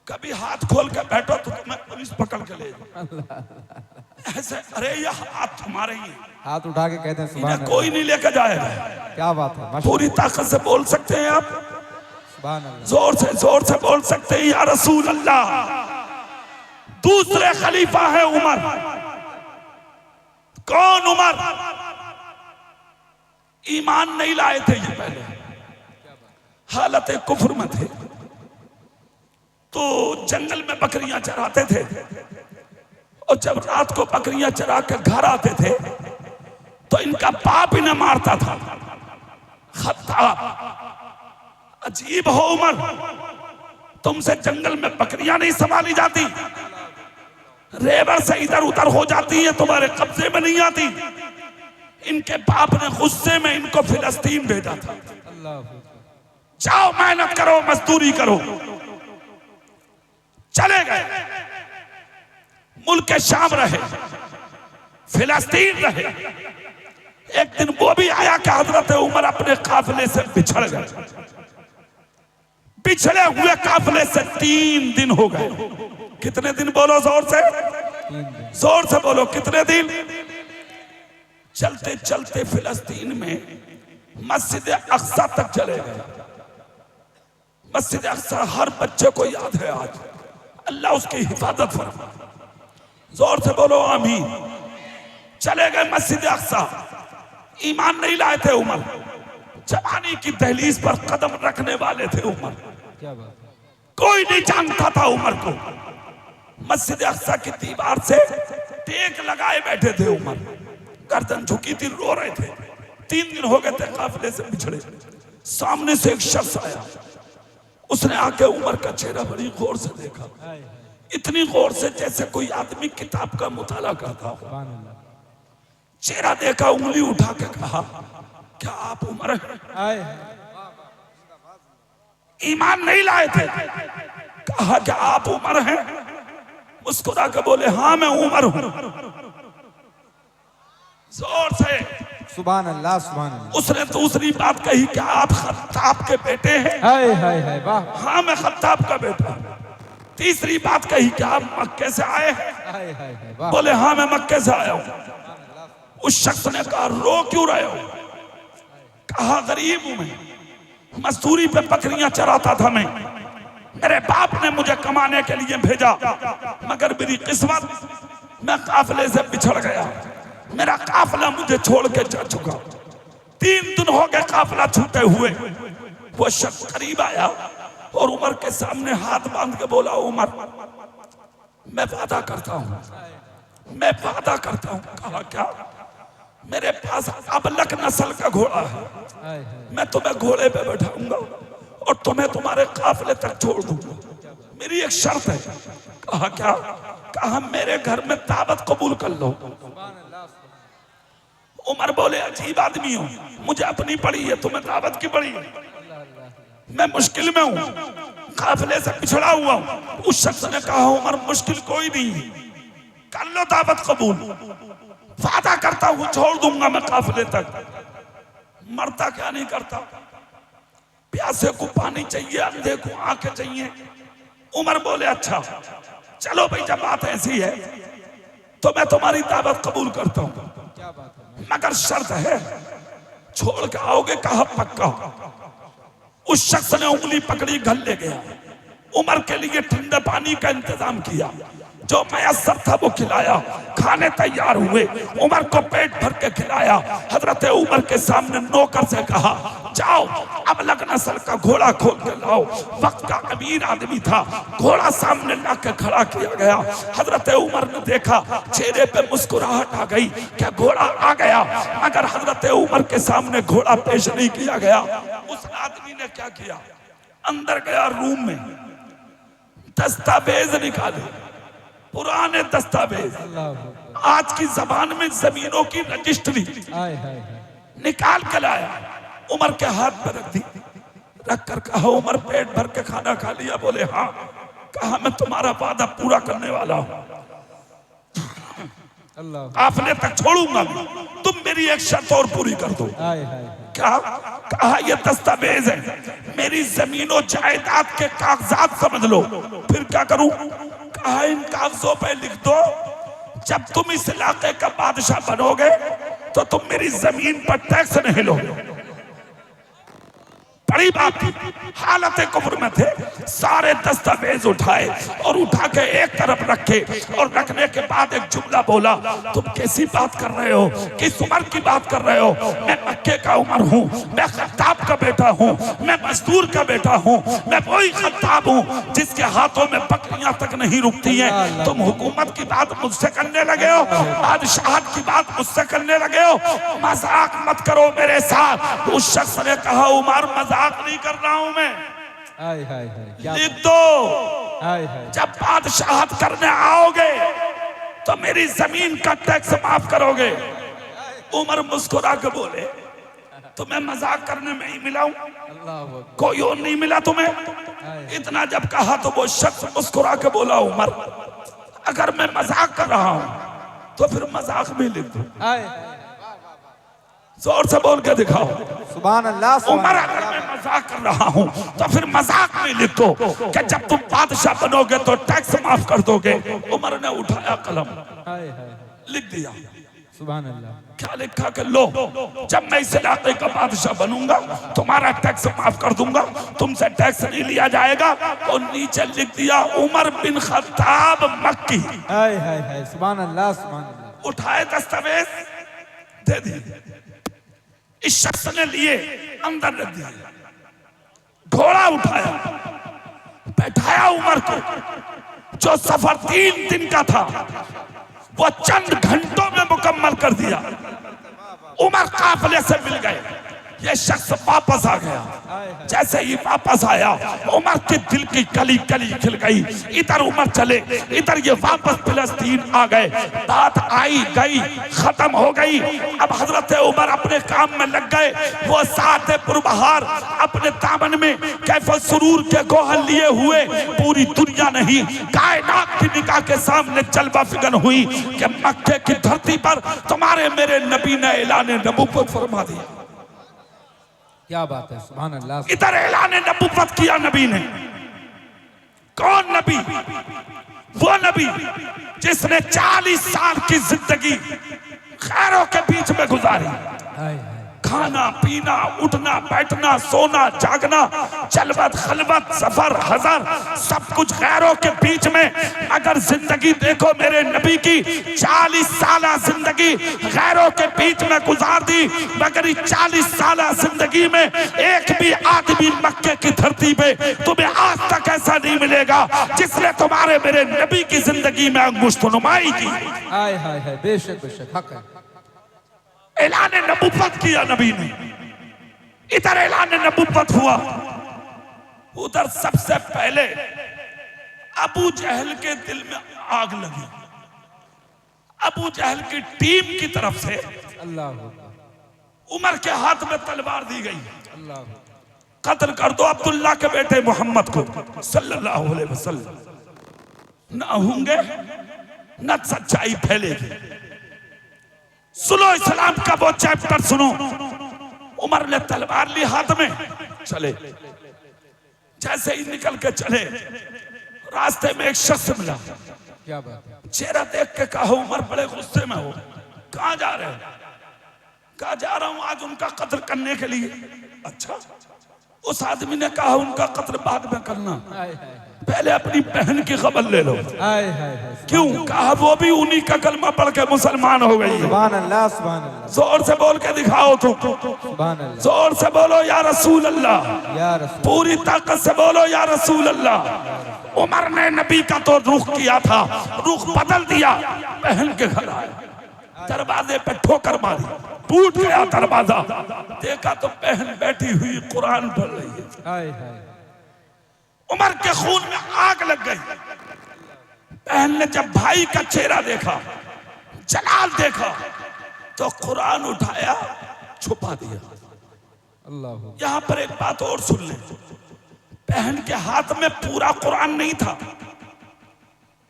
कभी हाथ खोल के बैठो तो तुम्हें पुलिस पकड़ के ले जाए ऐसे। अरे ये हाथ तुम्हारे ही, हाथ उठा के कहते हैं सुभान अल्लाह। कोई नहीं लेकर जाएगा। क्या बात है, पूरी ताकत से बोल सकते हैं आप, सुभान अल्लाह। जोर से बोल सकते हैं या रसूल अल्लाह। दूसरे खलीफा है उमर। कौन उमर? ईमान नहीं लाए थे ये, पहले हालत कुफ्र में थे, तो जंगल में बकरियां चराते थे, और जब रात को बकरियां चरा के घर आते थे तो इनका बाप इन्हें मारता था। खत्ताब, अजीब हो उमर, तुमसे जंगल में बकरियां नहीं संभाली जाती, रेबर से इधर उधर हो जाती है, तुम्हारे कब्जे में नहीं आती। इनके बाप ने गुस्से में इनको फिलिस्तीन भेजा था, जाओ मेहनत करो, मजदूरी करो। चले गए, मुल्क शाम रहे, फिलिस्तीन रहे। एक दिन वो भी आया कि हजरत उमर अपने काफिले से बिछड़ गए। पिछड़े हुए काफिले से 3 दिन हो गए। कितने दिन? बोलो जोर से, जोर से बोलो, कितने दिन? चलते चलते फिलिस्तीन में मस्जिद अक्सा तक चले गए। मस्जिद अक्सा हर बच्चे को याद है आज, अल्लाह उसकी हिफाजत फरमा। जोर से बोलो आमीन। चले गए मस्जिद अक्सा, ईमान नहीं लाए थे उमर, जवानी की दहलीज पर कदम रखने वाले थे उमर। क्या बात है। कोई नहीं जानता था उमर को। मस्जिद अक्सा की दीवार से टेक लगाए बैठे थे उमर, गर्दन झुकी थी, रो रहे थे। 3 दिन हो गए थे काफिले से बिछड़े। सामने से एक शख्स आया, उसने आके उमर का चेहरा बड़ी गौर से देखा, इतनी गौर से जैसे कोई आदमी किताब का मुताला करता हो। चेहरा देखा, उंगली उठा के कहा, क्या आप उमर हैं? ईमान नहीं लाए थे। कहा क्या आप उमर हैं? मुस्कुरा के बोले, हाँ मैं उमर हूं। जोर से सुभान अल्लाह सुभान अल्लाह। उसने दूसरी बात कही, क्या आप खत्ताब के बेटे हैं? हाय हाय हाय, वाह। हाँ मैं खत्ताब का बेटा हूं। तीसरी बात कही, क्या आप मक्के से आए हैं? हाय हाय हाय, वाह। बोले हाँ मैं मक्के से आया हूं। उस शख्स ने कहा, रो क्यों रहे हो? कहा गरीब हूं मैं, मजदूरी पे बकरियां चराता था मैं, मेरे बाप ने मुझे कमाने के लिए भेजा, मगर मेरी किस्मत, मैं काफिले से बिछड़ गया, मेरा काफिला मुझे छोड़ के जा चुका। 3 दिन हो गए काफिला छूटे हुए। वो शख्स करीब आया और उमर के सामने हाथ बांध के बोला, उमर मैं वादा करता हूं, मैं वादा करता हूं। कहा क्या? मेरे पास अबलक नस्ल का घोड़ा है, हाय हाय मैं तुम्हें घोड़े पे बैठाऊंगा और तुम्हें तुम्हारे काफिले तक छोड़ दूंगा। मेरी एक शर्त है। कहा क्या? कहा मेरे घर में दावत कबूल कर लो। उमर बोले अजीब आदमी हो, मुझे अपनी पड़ी है, तुम्हें दावत की पड़ी है, मैं मुश्किल में हूं, काफिले से पिछड़ा हुआ हूं। उस शख्स ने कहा उमर मुश्किल कोई नहीं, कर लो दावत कबूल, वादा करता हूं छोड़ दूंगा मैं काफिले तक। मरता क्या नहीं करता, प्यासे को पानी चाहिए, अंधे को आंखें चाहिए। उमर बोले अच्छा चलो भाई, जब बात ऐसी है तो मैं तुम्हारी दावत कबूल करता हूं, क्या बात है मगर शर्त है, छोड़ के आओगे? कहा पक्का। उस शख्स ने उंगली पकड़ी, घर ले गया। उमर के लिए ठंडे पानी का इंतजाम किया, जो मैसर था वो खिलाया। खाने तैयार हुए, उमर को पेट भर के खिलाया। हजरत उमर के सामने नौकर से कहा जाओ अब अलग नस्ल का घोड़ा खोल के लाओ। वक्त का अमीर आदमी था, घोड़ा सामने ला के खड़ा किया गया। हजरत उमर ने देखा, चेहरे पे मुस्कुराहट आ गई, क्या घोड़ा आ गया। मगर हजरत उमर के सामने घोड़ा पेश नहीं किया गया। उस आदमी ने क्या किया, अंदर गया रूम में, दस्तावेज निकाले, पुराने दस्तावेज, अल्लाह अकबर। आज की जबान में जमीनों की रजिस्ट्री हाय हाय हाय निकाल के लाया। उमर के हाथ पर रख दी, रख कर कहा उमर पेट भर के खाना खा लिया? बोले हाँ। कहा मैं तुम्हारा वादा पूरा करने वाला हूं, अल्लाह काफिले तक छोड़ूंगा, तुम मेरी एक शर्त और पूरी कर दो। हाय हाय क्या? कहा ये दस्तावेज है, मेरी जमीनों जायदाद के कागजात समझ लो। फिर क्या करूं? कहा इन कागजों पे लिख दो, जब तुम इस इलाके का बादशाह बनोगे तो तुम मेरी जमीन पर टैक्स नहीं लोगे। बड़ी बात थी, हालत कुफ्र में थे। सारे दस्तावेज उठाए और उठा के एक तरफ रखे, और रखने के बाद एक जुमला बोला, तुम कैसी बात कर रहे हो, किस उमर की बात कर रहे हो? मैं मक्के का उमर हूँ, मैं खत्ताब का बेटा हूँ, मैं मजदूर का बेटा हूँ, मैं वही खत्ताब हूँ जिसके हाथों में बकरियां तक नहीं रुकती हैं। तुम हुकूमत की बात मुझसे करने लगे हो, बादशाहत की बात मुझसे करने लगे हो, मजाक मत करो मेरे साथ। उस शख्स ने कहा उमर मजाक नहीं कर रहा हूं मैं, हाय हाय हाय क्या लिख दो, हाय हाय जब बादशाहत करने आओगे तो मेरी जमीन का टैक्स माफ करोगे। उमर मुस्कुरा के बोले तुम्हें मजाक करने में ही मिला हूं, अल्लाह अकबर। कोई और नहीं मिला तुम्हें? इतना जब कहा तो वो शख्स मुस्कुरा के बोला उमर अगर मैं मजाक कर रहा हूं तो फिर मजाक भी लिख दो। हाय जोर से बोल के दिखाओ, सुभान अल्लाह सुभान उमर अगर मैं मजाक कर रहा हूं तो फिर मजाक में लिखो कि जब तुम बादशाह बनोगे तो टैक्स माफ कर दोगे। उमर ने उठाया कलम, हाय हाय लिख दिया। सुभान अल्लाह। क्या लिखा कि लो जब मैं इस इलाके का बादशाह बनूंगा तुम्हारा टैक्स माफ कर दूंगा, तुमसे टैक्स नहीं लिया जाएगा। और नीचे लिख दिया उमर बिन खत्ताब मक्की। हाय हाय हाय सुभान अल्लाह सुभान अल्लाह। उठाए दस्तावेज दे दिए, इस शख्स ने लिए अंदर रख दिया। घोड़ा उठाया, बैठाया उमर को, जो सफर 3 दिन का था वो चंद घंटों में मुकम्मल कर दिया। उमर काफिले से मिल गए, ये शख्स वापस आ गया। जैसे ही वापस आया उमर के दिल की कली कली खिल गई। इधर उमर चले, इधर ये वापस फिलिस्तीन आ गए। बात आई गई खत्म हो गई। अब हजरत उमर अपने काम में लग गए। वो साथ पुरबहार अपने दामन में कैफल सुरूर के गोहल लिए हुए, पूरी दुनिया नहीं कायनात की निगाह के सामने जलवा फिगन हुई कि मक्के की धरती पर तुम्हारे मेरे नबी ने ऐलान नबूवत फरमा दिया। क्या बात है सुभान अल्लाह। इधर ऐलान नबूवत किया नबी ने। कौन नबी? वो नबी जिसने 40 साल की जिंदगी खैरों के बीच में गुजारी। हाय हाय खाना पीना, उठना बैठना, सोना जागना, जलवत खलवत, सफर हजर, सब कुछ गैरों के बीच में। अगर जिंदगी देखो मेरे नबी की 40 साल जिंदगी गैरों के बीच में गुजार दी। मगर इस 40 साल जिंदगी में एक भी आदमी मक्के की धरती पे तुम्हें आज तक ऐसा नहीं मिलेगा जिसने तुम्हारे मेरे नबी की जिंदगी में अंगुष्ठ नुमाई की। हाय हाय हाय बेशक बेशक हक है। ऐलान नबुव्वत किया नबी ने, इधर ऐलान नबुव्वत हुआ, उधर सबसे पहले अबू जहल के दिल में आग लगी। अबू जहल की टीम की तरफ से अल्लाह अकबर, उमर के हाथ में तलवार दी गई, अल्लाह अकबर, कत्ल कर दो अब्दुल्ला के बेटे मोहम्मद को सल्लल्लाहु अलैहि वसल्लम। ना होंगे न सच्चाई फैलेगी। सुनो इस्लाम का वो चैप्टर सुनो। उमर ने तलवार ली हाथ में, चले। जैसे ही निकल के चले, रास्ते में एक शख्स मिला। क्या बात है, चेहरा देख के कहा उमर बड़े गुस्से में हो, कहां जा रहे हो? कहा जा रहा हूं आज उनका कत्ल करने के लिए। अच्छा। उस आदमी ने कहा उनका कत्ल बाद में करना, हाय हाय पहले अपनी बहन की खबर ले लो। हाय हाय हाय, क्यों? कहा वो भी उन्हीं का कलमा पढ़ के मुसलमान हो गई है। सुभान अल्लाह, सुभान अल्लाह, जोर से बोल के दिखाओ तुम, सुभान अल्लाह, जोर से बोलो या रसूल अल्लाह, या रसूल, पूरी ताकत से बोलो या रसूल अल्लाह। उमर ने नबी का तो रुख किया था, रुख बदल दिया, बहन के घर आए, दरवाजे पे ठोकर मारी, टूट गया दरवाजा। देखा तो बहन बैठी हुई कुरान पढ़ रही है। हाय हाय, उमर के खून में आग लग गई। बहन ने जब भाई का चेहरा देखा, जलाल देखा, तो कुरान उठाया, छुपा दिया। अल्लाह अकबर, यहां पर एक बात और सुन ले, बहन के हाथ में पूरा कुरान नहीं था,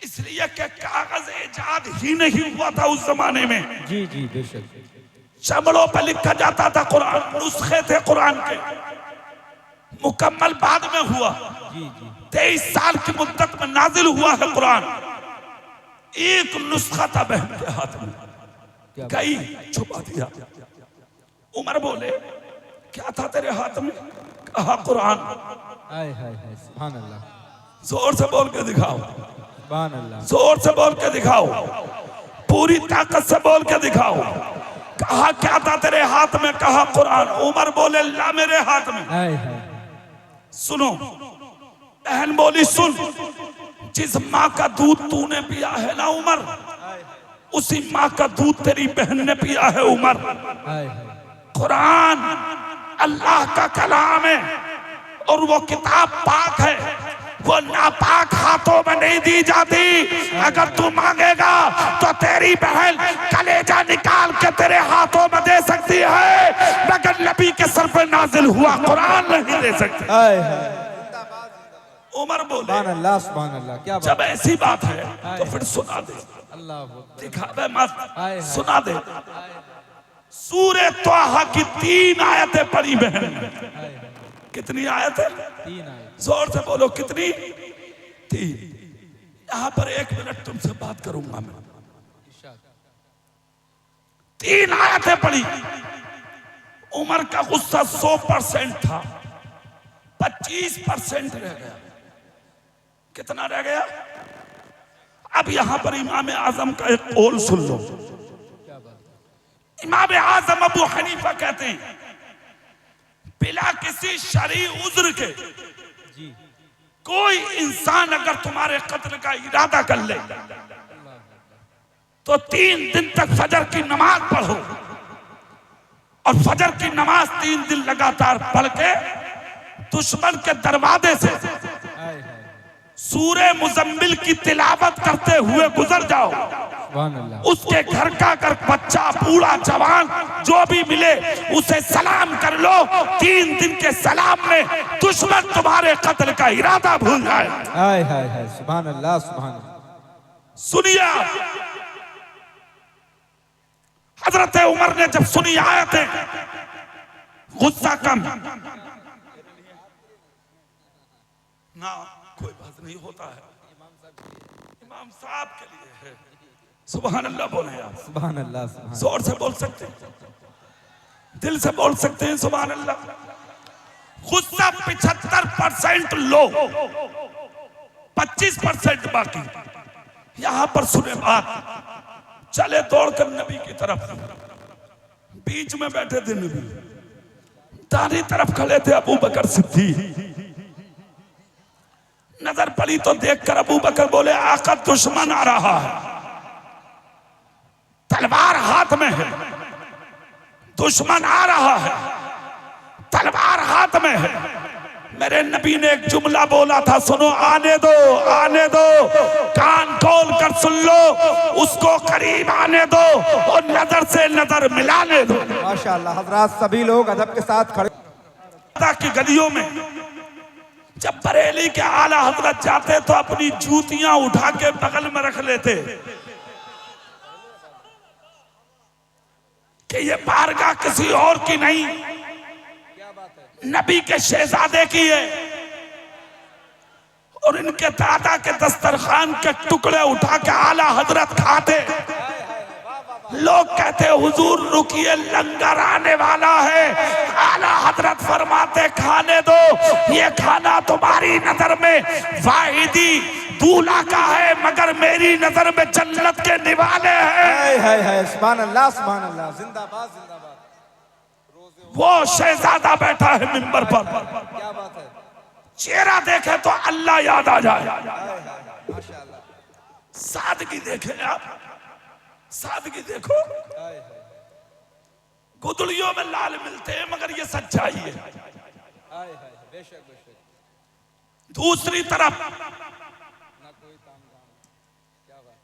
इसलिए कि कागज इजाद ही नहीं हुआ था उस जमाने में। जी जी बेशक, चमड़ों पर लिखा जाता था कुरान, नुस्खे थे कुरान के, मुकम्मल बाद में हुआ। जी जी, 23 साल की मुद्दत में नाजिल हुआ है कुरान। एक नुस्खा था बहन के हाथ में, क्या बात, गई छुपा दिया। उमर बोले क्या था तेरे हाथ में? कहा कुरान। हाय हाय हाय, सुभान अल्लाह, जोर से बोल के दिखाओ, सुभान अल्लाह, जोर से बोल के दिखाओ, पूरी ताकत से बोल के दिखाओ। कहा क्या था तेरे हाथ में? कहा कुरान। उमर बोले ला मेरे हाथ में। हाय हाय, सुनो, बहन बोली सुन, जिस माँ का दूध तूने पिया है ना उमर, उसी माँ का दूध तेरी बहन ने पिया है उमर। हाय हाय, कुरान अल्लाह का कलाम है और वो किताब पाक है, वो नापाक हाथों में नहीं दी जाती। अगर तू मांगेगा तो तेरी बहन कलेजा निकाल के तेरे हाथों में दे सकती है, मगर नबी के सर पे नाजिल हुआ कुरान नहीं दे सकती। हाय हाय, उमर बोले सुभान अल्लाह, सुभान अल्लाह, क्या बात, जब ऐसी बात है तो फिर सुना दे, अल्लाह अकबर, दिखावे मत, हाय हाय, सुना दे। सूरे त्वाहा की 3 आयतें पढ़ी बहन ने। हाय हाय, कितनी आयतें? 3 आए, जोर से बोलो कितनी? 3। यहाँ पर 1 मिनट तुमसे बात करूंगा मैं। इरशाद, 3 आयतें पढ़ी। उमर का गुस्सा 100% था, 25% रह गया। कितना रह गया? अब यहां पर इमाम आजम का एक कौल सुन लो। क्या बात, इमाम आजम अबू हनीफा कहते हैं बिना किसी शरई उज्र के जी, कोई इंसान अगर तुम्हारे कत्ल का इरादा कर ले तो 3 दिन तक फजर की नमाज पढ़ो, और फजर की नमाज 3 दिन लगातार पढ़ के दुश्मन के दरवाजे से हाय हाय, सूरे मुजम्मिल की तिलावत करते हुए गुजर जाओ। सुभान अल्लाह, उसके घर का अगर बच्चा बूढ़ा जवान जो भी मिले उसे सलाम कर लो, 3 दिन के सलाम में दुश्मन तुम्हारे कत्ल का इरादा भूल जाए। हाय हाय हाय, सुभान अल्लाह, सुभान अल्लाह, सुनिए, हजरत उमर ने जब सुनी आयतें, गुस्सा कम ना, कोई बात नहीं होता है, इमाम साहब के लिए है। सुभान अल्लाह बोले आप, सुभान अल्लाह, सुभान, जोर से बोल सकते हैं, दिल से बोल सकते हैं सुभान अल्लाह। गुस्सा 75% लो, 25% बाकी। यहां पर सुने बात, चले दौड़कर नबी की तरफ, बीच में बैठे थे नबी, दाहिनी तरफ खड़े थे अबू बकर सिद्दीक। नजर पड़ी तो देखकर अबू बकर बोले आका दुश्मन आ रहा है, तलवार हाथ में है। दुश्मन आ रहा है, तलवार हाथ में है। मेरे नबी ने एक जुमला बोला था, सुनो, आने दो, आने दो, कान खोल कर सुन लो, उसको करीब आने दो और नजर से नजर मिलाने दो। माशाअल्लाह हजरात सभी लोग अदब के साथ खड़े। की गलियों में जब बरेली के आला हजरत जाते तो अपनी जूतियां उठा के बगल में रख लेते कि ये बारगाह किसी और की नहीं, नबी के शहजादे की है। और इनके दादा के दस्तरखान के टुकड़े उठा के आला हजरत खाते। लोग कहते हुजूर रुकिए, लंगर आने वाला है। आला हजरत फरमाते खाने दो, ये खाना तुम्हारी नजर में वाहिदी दूल्हा का है, मगर मेरी नजर में जन्नत के निवाले हैं। सुभान अल्लाह, सुभान अल्लाह, जिंदाबाद जिंदाबाद। वो शहजादा बैठा है मिंबर पर, क्या बात है, चेहरा देखे तो अल्लाह याद आ जाए। माशाअल्लाह। सादगी देखे आप, सादगी देखो। गुदड़ियों में लाल मिलते हैं मगर ये सच्चाई है। बेशक बेशक। दूसरी तरफ ना कोई काम धाम, क्या बात,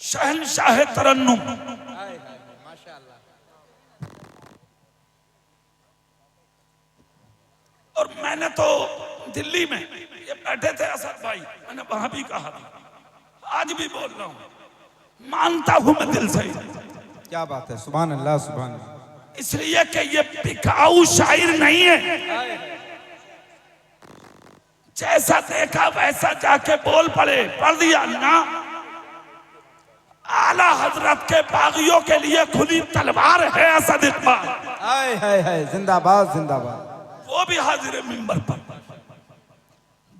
शहनशाह तरन्नुम, माशाअल्लाह। और मैंने तो दिल्ली में ये बैठे थे असद भाई, मैंने वहां भी कहा था, आज भी बोल रहा हूं, मानता हूं मैं दिल से। क्या बात है, सुभान अल्लाह, सुभान अल्लाह। इसलिए कि ये बिकाऊ शायर नहीं है, जैसा देखा वैसा जाके बोल पड़े, पढ़ दिया ना। आला हजरत के बागियों के लिए खुली तलवार है असद इकबाल, हाय जिंदाबाद जिंदाबाद। वो भी हाजिर मिंबर पर।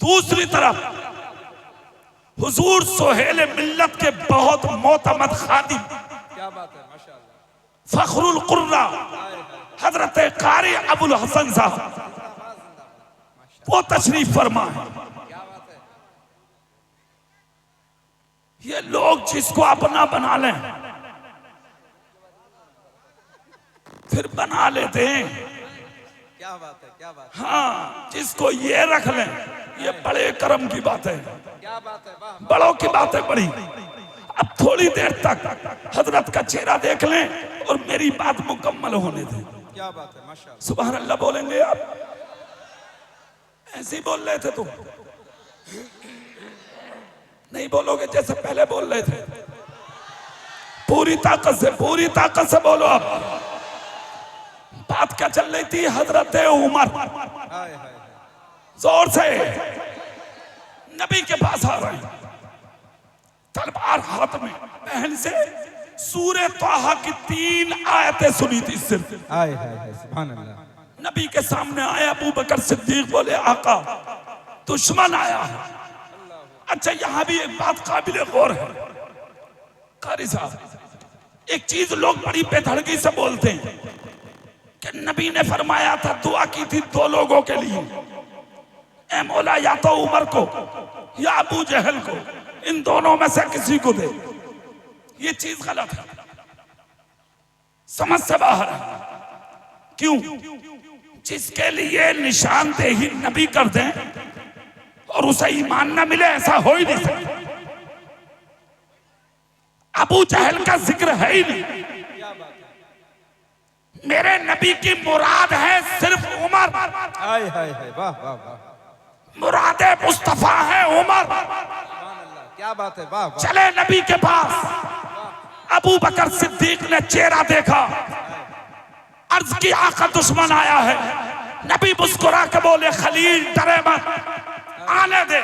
दूसरी तरफ हुजूर सोहेल मिल्लत के बहुत मोतमद खादिम, क्या बात है, माशाअल्लाह, फखरुल कुर्रा हजरत कारी अबुल हसन साहब, वो तशरीफ फरमा है। क्या बात है। ये लोग जिसको अपना बना लें फिर बना लेते हैं। क्या बात है, क्या बात है, हाँ, जिसको ये रख लें ये बड़े कर्म की बात है, क्या बात है, वाह। बड़ों की बातें बड़ी। अब थोड़ी देर तक हजरत का चेहरा देख लें और मेरी बात मुकम्मल होने दें। क्या बात है, माशाअल्लाह। सुभान अल्लाह बोलेंगे आप? ऐसे ही बोल रहे थे तुम, नहीं बोलोगे जैसे पहले बोल रहे थे। पूरी ताकत से बोलो। आप बात क्या चल रही थी? हजरत उमर जोर से नबी के पास आ रहे हैं, तलवार हाथ में। बहन से सूरे तोहा की 3 आयतें सुनी थी सिर्फ। सुभान अल्लाह। नबी के सामने आए अबू बकर सिद्दीक, बोले आका दुश्मन आया है। अच्छा, यहां भी एक बात काबिल गौर है कारी साहब, एक चीज लोग बड़ी बेधड़की से बोलते हैं कि नबी ने फरमाया था, दुआ की थी 2 लोगों के लिए, ए मौला या तो उमर को या अबू जहल को, इन दोनों में से किसी को दे। ये चीज गलत है, समझ से बाहर है। क्यों? जिसके लिए निशानदेही नबी कर दें और उसे ईमान न मिले, ऐसा हो ही नहीं सकता। अबू जहल का जिक्र है ही नहीं। मेरे नबी की मुराद है सिर्फ उमर। वाह वाह वाह। मुरादे मुस्तफा है उमर। क्या बात है, वाह वाह। चले नबी के पास। अबू बकर सिद्दीक ने चेहरा देखा, अर्ज की आका दुश्मन आया है। नबी मुस्कुरा के बोले, खलील डरे मत, आने दे।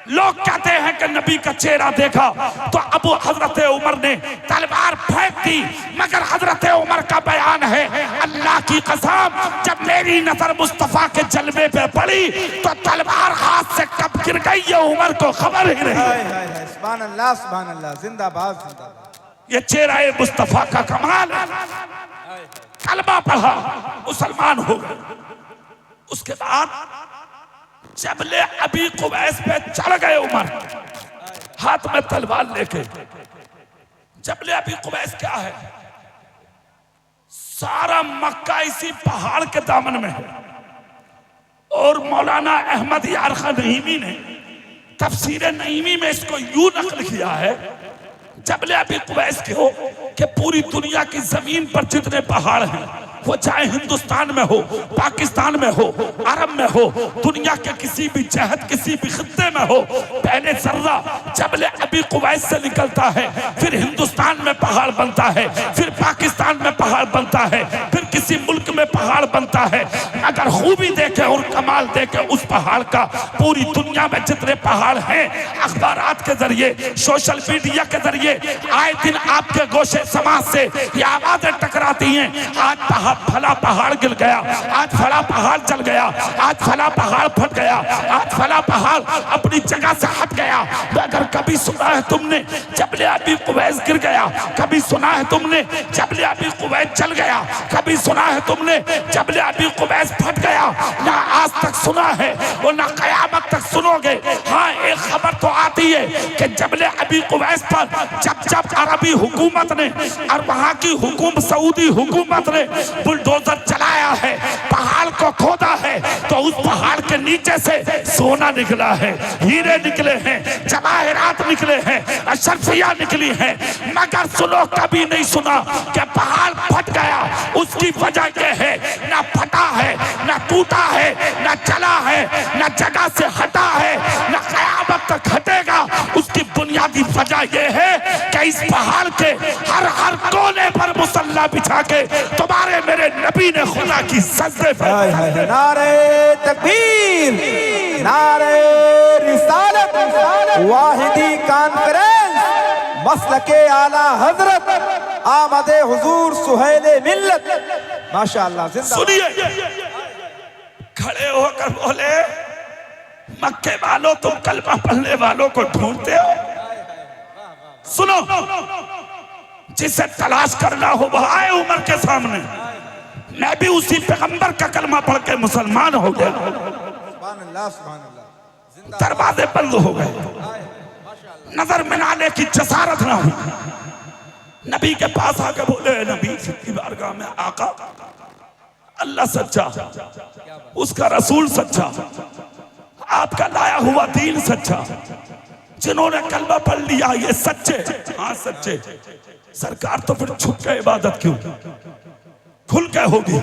लोग कहते हैं कि नबी का चेहरा देखा तो अबू हजरत उमर ने तलवार फेंक दी, मगर हजरत उमर का बयान है, अल्लाह की कसम, जब मेरी नजर मुस्तफा के जलवे पे पड़ी तो तलवार हाथ से कब गिर गई ये उमर को खबर ही नहीं। सुभान अल्लाह, सुभान अल्लाह, जिंदाबाद जिंदाबाद। ये चेहरा है मुस्तफा का कमाल है। कलमा पढ़ा, मुसलमान हो गए। उसके बाद जबले अबी कुवैस पे चढ़ गए उमर, हाथ में तलवार लेके। जबले अबी कुवैस क्या है? सारा मक्का इसी पहाड़ के दामन में है। और मौलाना अहमद यार खान नईमी ने तफसीर नईमी में इसको यूं नकल किया है, जबल अबी कुवैस के हो कि पूरी दुनिया की जमीन पर जितने पहाड़ हैं, वो चाहे हिंदुस्तान में हो, पाकिस्तान में हो, अरब में हो, दुनिया के किसी भी जहत किसी भी खित्ते में हो, पहले जर्रा जबल अबी कुवैस से निकलता है, फिर हिंदुस्तान में पहाड़ बनता है, फिर पाकिस्तान में पहाड़ बनता है, फिर किसी मुल्क में पहाड़ बनता है। अगर खूबी देखे और कमाल देखे उस पहाड़ का, पूरी दुनिया में जितने पहाड़ हैं, अखबारात के जरिए, सोशल मीडिया के जरिए आए दिन आपके गोशे समाज से ये आवाजें टकराती हैं, आज फला पहाड़ गिर गया, आज फला पहाड़ जल गया, आज फला पहाड़ फट गया, आज फला पहाड़ अपनी जगह से हट गया। अगर कभी सुना है तुमने जबल अबी कुवैस गिर गया, कभी सुना है तुमने जबल अबी कुवैस जल गया, कभी सुना है तुमने जबल अबी कुवैस फट गया? ना आज तक सुना है और ना कयामत तक सुनोगे। हाँ, एक खबर तो आती है कि जबल अबी कुवैस पर जब अरबी हुकूमत ने और वहां की सऊदी हुकूमत ने बुलडोजर चलाया है, पहाड़ को खोदा है, तो उस पहाड़ के नीचे से सोना निकला है, हीरे निकले हैं, जवाहरात निकले हैं, अशरफिया निकली हैं। मगर सुनो, कभी नहीं सुना कि पहाड़ फट गया। उसकी वजह यह है, ना फटा है, ना टूटा है, ना चला है, ना जगह से हटा है, ना कयामत तक हटेगा। उसकी बुनियादी वजह यह है कि इस पहाड़ के हर कोने पर मुसल्ला बिछा के तुम्हारे मेरे नबी ने खुदा की सजदे पर। नारे तकबीर, नारे रिसालत, वाहिदी कॉन्फ्रेंस, मसलके आला हजरत, आमदे हुजूर सुहेले मिल्लत। माशाअल्लाह। सुनिए, खड़े होकर बोले, मक्के वालों तुम कलमा पढ़ने वालों को ढूंढते हो। सुनो, जिसे तलाश करना हो वह आए उमर के सामने। मैं भी उसी पैगंबर का कलमा पढ़ के मुसलमान हो गया। दरवाजे बंद हो गए, नजर मिलाने की जसारत ना हुई। नबी के पास आके बोले, नबी की बारगाह में, आका अल्लाह सच्चा, उसका रसूल सच्चा, आपका लाया हुआ दीन सच्चा, जिन्होंने कलमा पढ़ लिया ये सच्चे। हाँ सच्चे। सरकार तो फिर छुप के इबादत क्यों? खुल के होगी।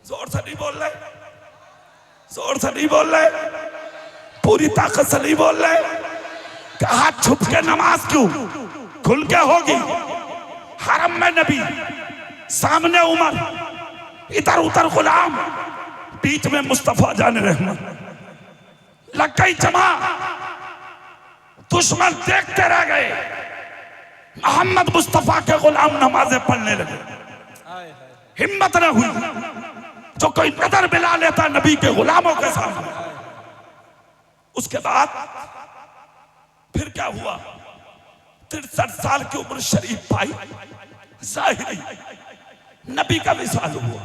जोर से नहीं बोल रहे, जोर से नहीं बोल रहे, पूरी ताकत से नहीं बोल रहे। कहा छुप के नमाज क्यों? खुल के होगी। हरम में नबी, सामने उमर, इधर उधर गुलाम, बीच में मुस्तफा जाने रहमत। लग गई जमा, दुश्मन देखते रह गए। मोहम्मद मुस्तफा के गुलाम नमाजें पढ़ने लगे। हिम्मत न हुई जो कोई नजर मिला लेता नबी के गुलामों के सामने। उसके बाद फिर क्या हुआ? 63 साल की उम्र शरीफ पाई, जाहिरी नबी का विसाल हुआ,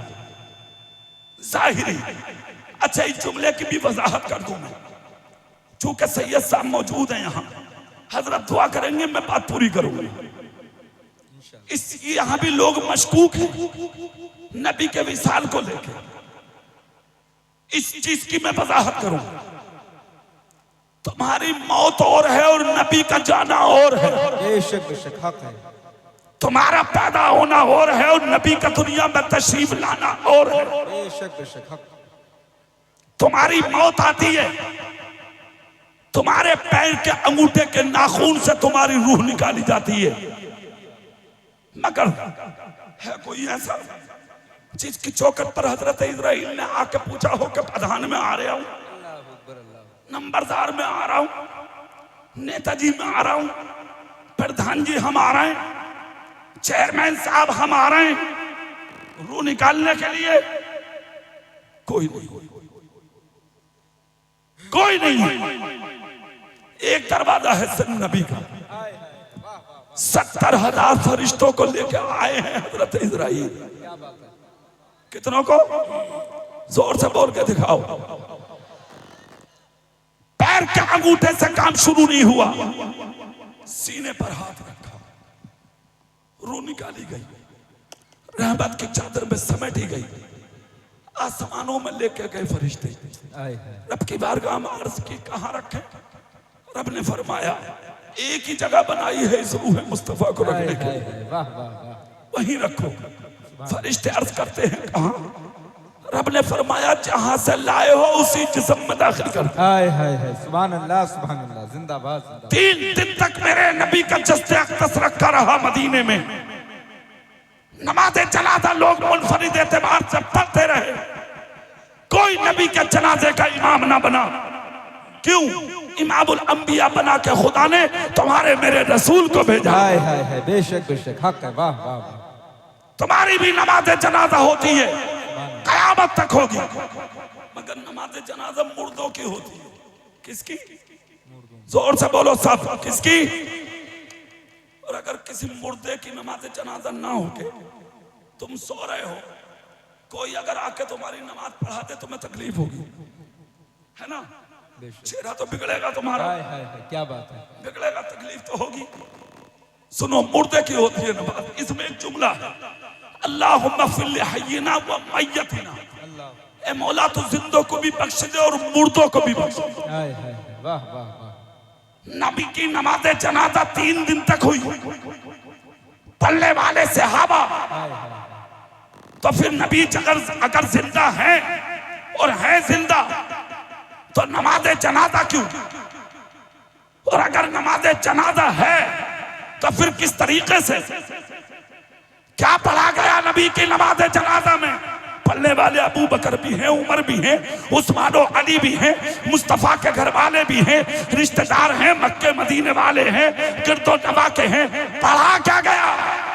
जाहिरी। अच्छा, इस जुमले की भी वजाहत कर दूं मैं, चूंकि सैयद साहब मौजूद हैं यहाँ, हजरत दुआ करेंगे, मैं बात पूरी करूंगा। इस यहाँ भी लोग मशकूक हैं नबी के विसाल को लेकर। इस चीज की मैं वजाहत करूंगा। तुम्हारी मौत और है और नबी का जाना और है। बेशक बेशक हक है। तुम्हारा पैदा होना और है और नबी का दुनिया में तशरीफ लाना और है। बेशक बेशक हक। तुम्हारी मौत आती है, तुम्हारे पैर के अंगूठे के नाखून से तुम्हारी रूह निकाली जाती है। मगर है कोई ऐसा जिसकी चौखट पर हजरत इस्राइल ने आके पूछा हो कि प्रधान में आ रहा हूं, नंबरदार में आ रहा हूं, नेताजी में आ रहा हूं, प्रधान जी हम आ रहे हैं, चेयरमैन साहब हम आ रहे हैं रूह निकालने के लिए? कोई नहीं, कोई नहीं। एक दरवाजा है सिर्फ नबी का। 70,000 फरिश्तों को लेकर आए हैं हजरत इस्राइल। कितनों को? जोर से बोल के दिखाओ। पैर के अंगूठे से काम शुरू नहीं हुआ, सीने पर हाथ रखा, रूह निकाली गई। रहमत की चादर में समेटी गई, आसमानों में लेके गए फरिश्ते। आए हाय रब की बारगाह में अर्ज की कहाँ रखे? रब ने फरमाया एक ही जगह बनाई है इस रूह मुस्तफा को हाय रखने के हाय लिए, हाय, वाह वाह वाह। वहीं रखो। फरिश्ते अर्ज करते हैं कहाँ? रब ने फरमाया जहां से लाए हो उसी जिस्म में दाखिल कर। हाय हाय हाय, सुभान अल्लाह जिंदाबाद जिंदाबाद। 3 दिन तक मेरे नबी का जस्ते अक़दस रखा रहा मदीने में। नमाज़े जनाजा लोग मुनफरिद एतबार से पढ़ते रहे, कोई नबी के जनाजे का इमाम ना बना। क्यों? इमामुल अंबिया बना के खुदा ने तुम्हारे मेरे रसूल को भेजा। हाय हाय हाय, बेशक बेशक, हक है, वाह वाह वाह। तुम्हारी भी नमाज़े जनाजा होती है, कयामत तक होगी, मगर नमाज़े जनाजा मुर्दों की होती है। किसकी? जोर से बोलो सब, किसकी? और अगर किसी मुर्दे की नमाज़े जनाजा ना होके तुम सो रहे हो, कोई अगर आके तुम्हारी नमाज पढ़ा दे तुम्हें तकलीफ होगी, है ना? चेहरा तो बिगड़ेगा तुम्हारा, हाय हाय हाय, क्या बात है। बिगड़ेगा, तकलीफ तो होगी। सुनो, मुर्दे की होती है नमाज। इसमें एक जुमला है, अल्लाहुम्मा फिल हय्यिना व मय्यतिना। ए मौला तू जिंदों को भी बख्श दे और मुर्दों को भी बख्श दे। हाय हाय हाय, वाह वाह वाह। नबी की नमाज़े जनाजा 3 दिन तक हुई, पल्ले वाले सहाबा। हाय हाय तो फिर नबी अगर जिंदा है और है जिंदा तो नमाज़े जनाजा क्यों? और अगर नमाज़े जनाजा है तो फिर किस तरीके से, क्या पढ़ा गया नबी की नमाज़े जनाजा में? पढ़ने वाले अबू बकर भी हैं, उमर भी हैं, उस्मान और अली भी हैं, मुस्तफा के घर वाले भी हैं, रिश्तेदार हैं, मक्के मदीने वाले हैं, गिरदो नवा के हैं। पढ़ा क्या गया?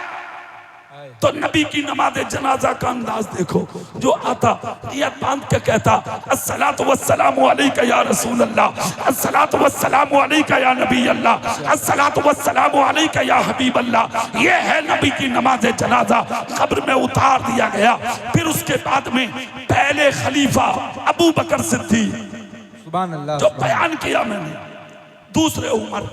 तो नबी की नमाज़े जनाजा का अंदाज देखो, जो आता नियत बांध के कहता अस्सलातु वस्सलामु अलैका या रसूल अल्लाह, अस्सलातु वस्सलामु अलैका या नबी अल्लाह, अस्सलातु वस्सलामु अलैका या हबीब अल्लाह। ये है नबी की नमाज़े जनाजा। कब्र में उतार दिया गया। फिर उसके बाद में पहले खलीफा अबू बकर सिद्दीक, सुभान अल्लाह, जो बयान किया मैंने, दूसरे उमर,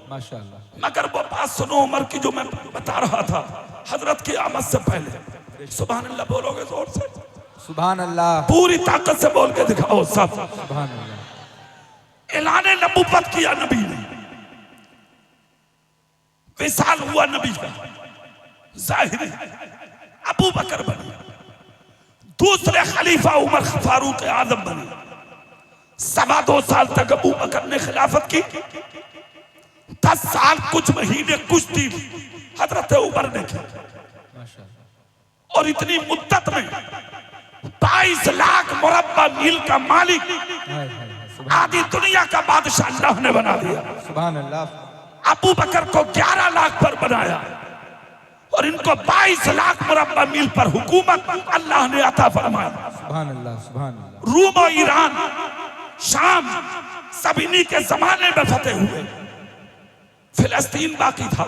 माशाअल्लाह। मगर वो बात सुनो उमर की जो मैं बता रहा था, हजरत की आमद से पहले। सुभान अल्लाह बोलोगे जोर से? सुभान अल्लाह, पूरी ताकत से बोल के दिखाओ सब। सुभान अल्लाह। ऐलाने नबुव्वत किया नबी ने, विसाल हुआ नबी का, जाहिर अबू बकर बने, दूसरे खलीफा उमर फारूक आजम बने। 2.25 साल तक अबू बकर ने खिलाफत की, 10 साल कुछ महीने कुछ दिन हजरत उमर ने की। माशाअल्लाह। और इतनी मुद्दत में 22 लाख मुरब्बा मील का मालिक, हाय हाय हाय, सुभान आधी दुनिया का बादशाह अल्लाह ने बना दिया। सुभान अल्लाह। अबू बकर को 11 लाख पर बनाया और इनको 22 लाख मुरब्बा मील पर हुकूमत अल्लाह ने अता फरमाया। सुभान अल्लाह, सुभान अल्लाह। रूम और ईरान, शाम सब इन्हीं के जमाने में फतेह हुए। फिलिस्तीन बाकी था,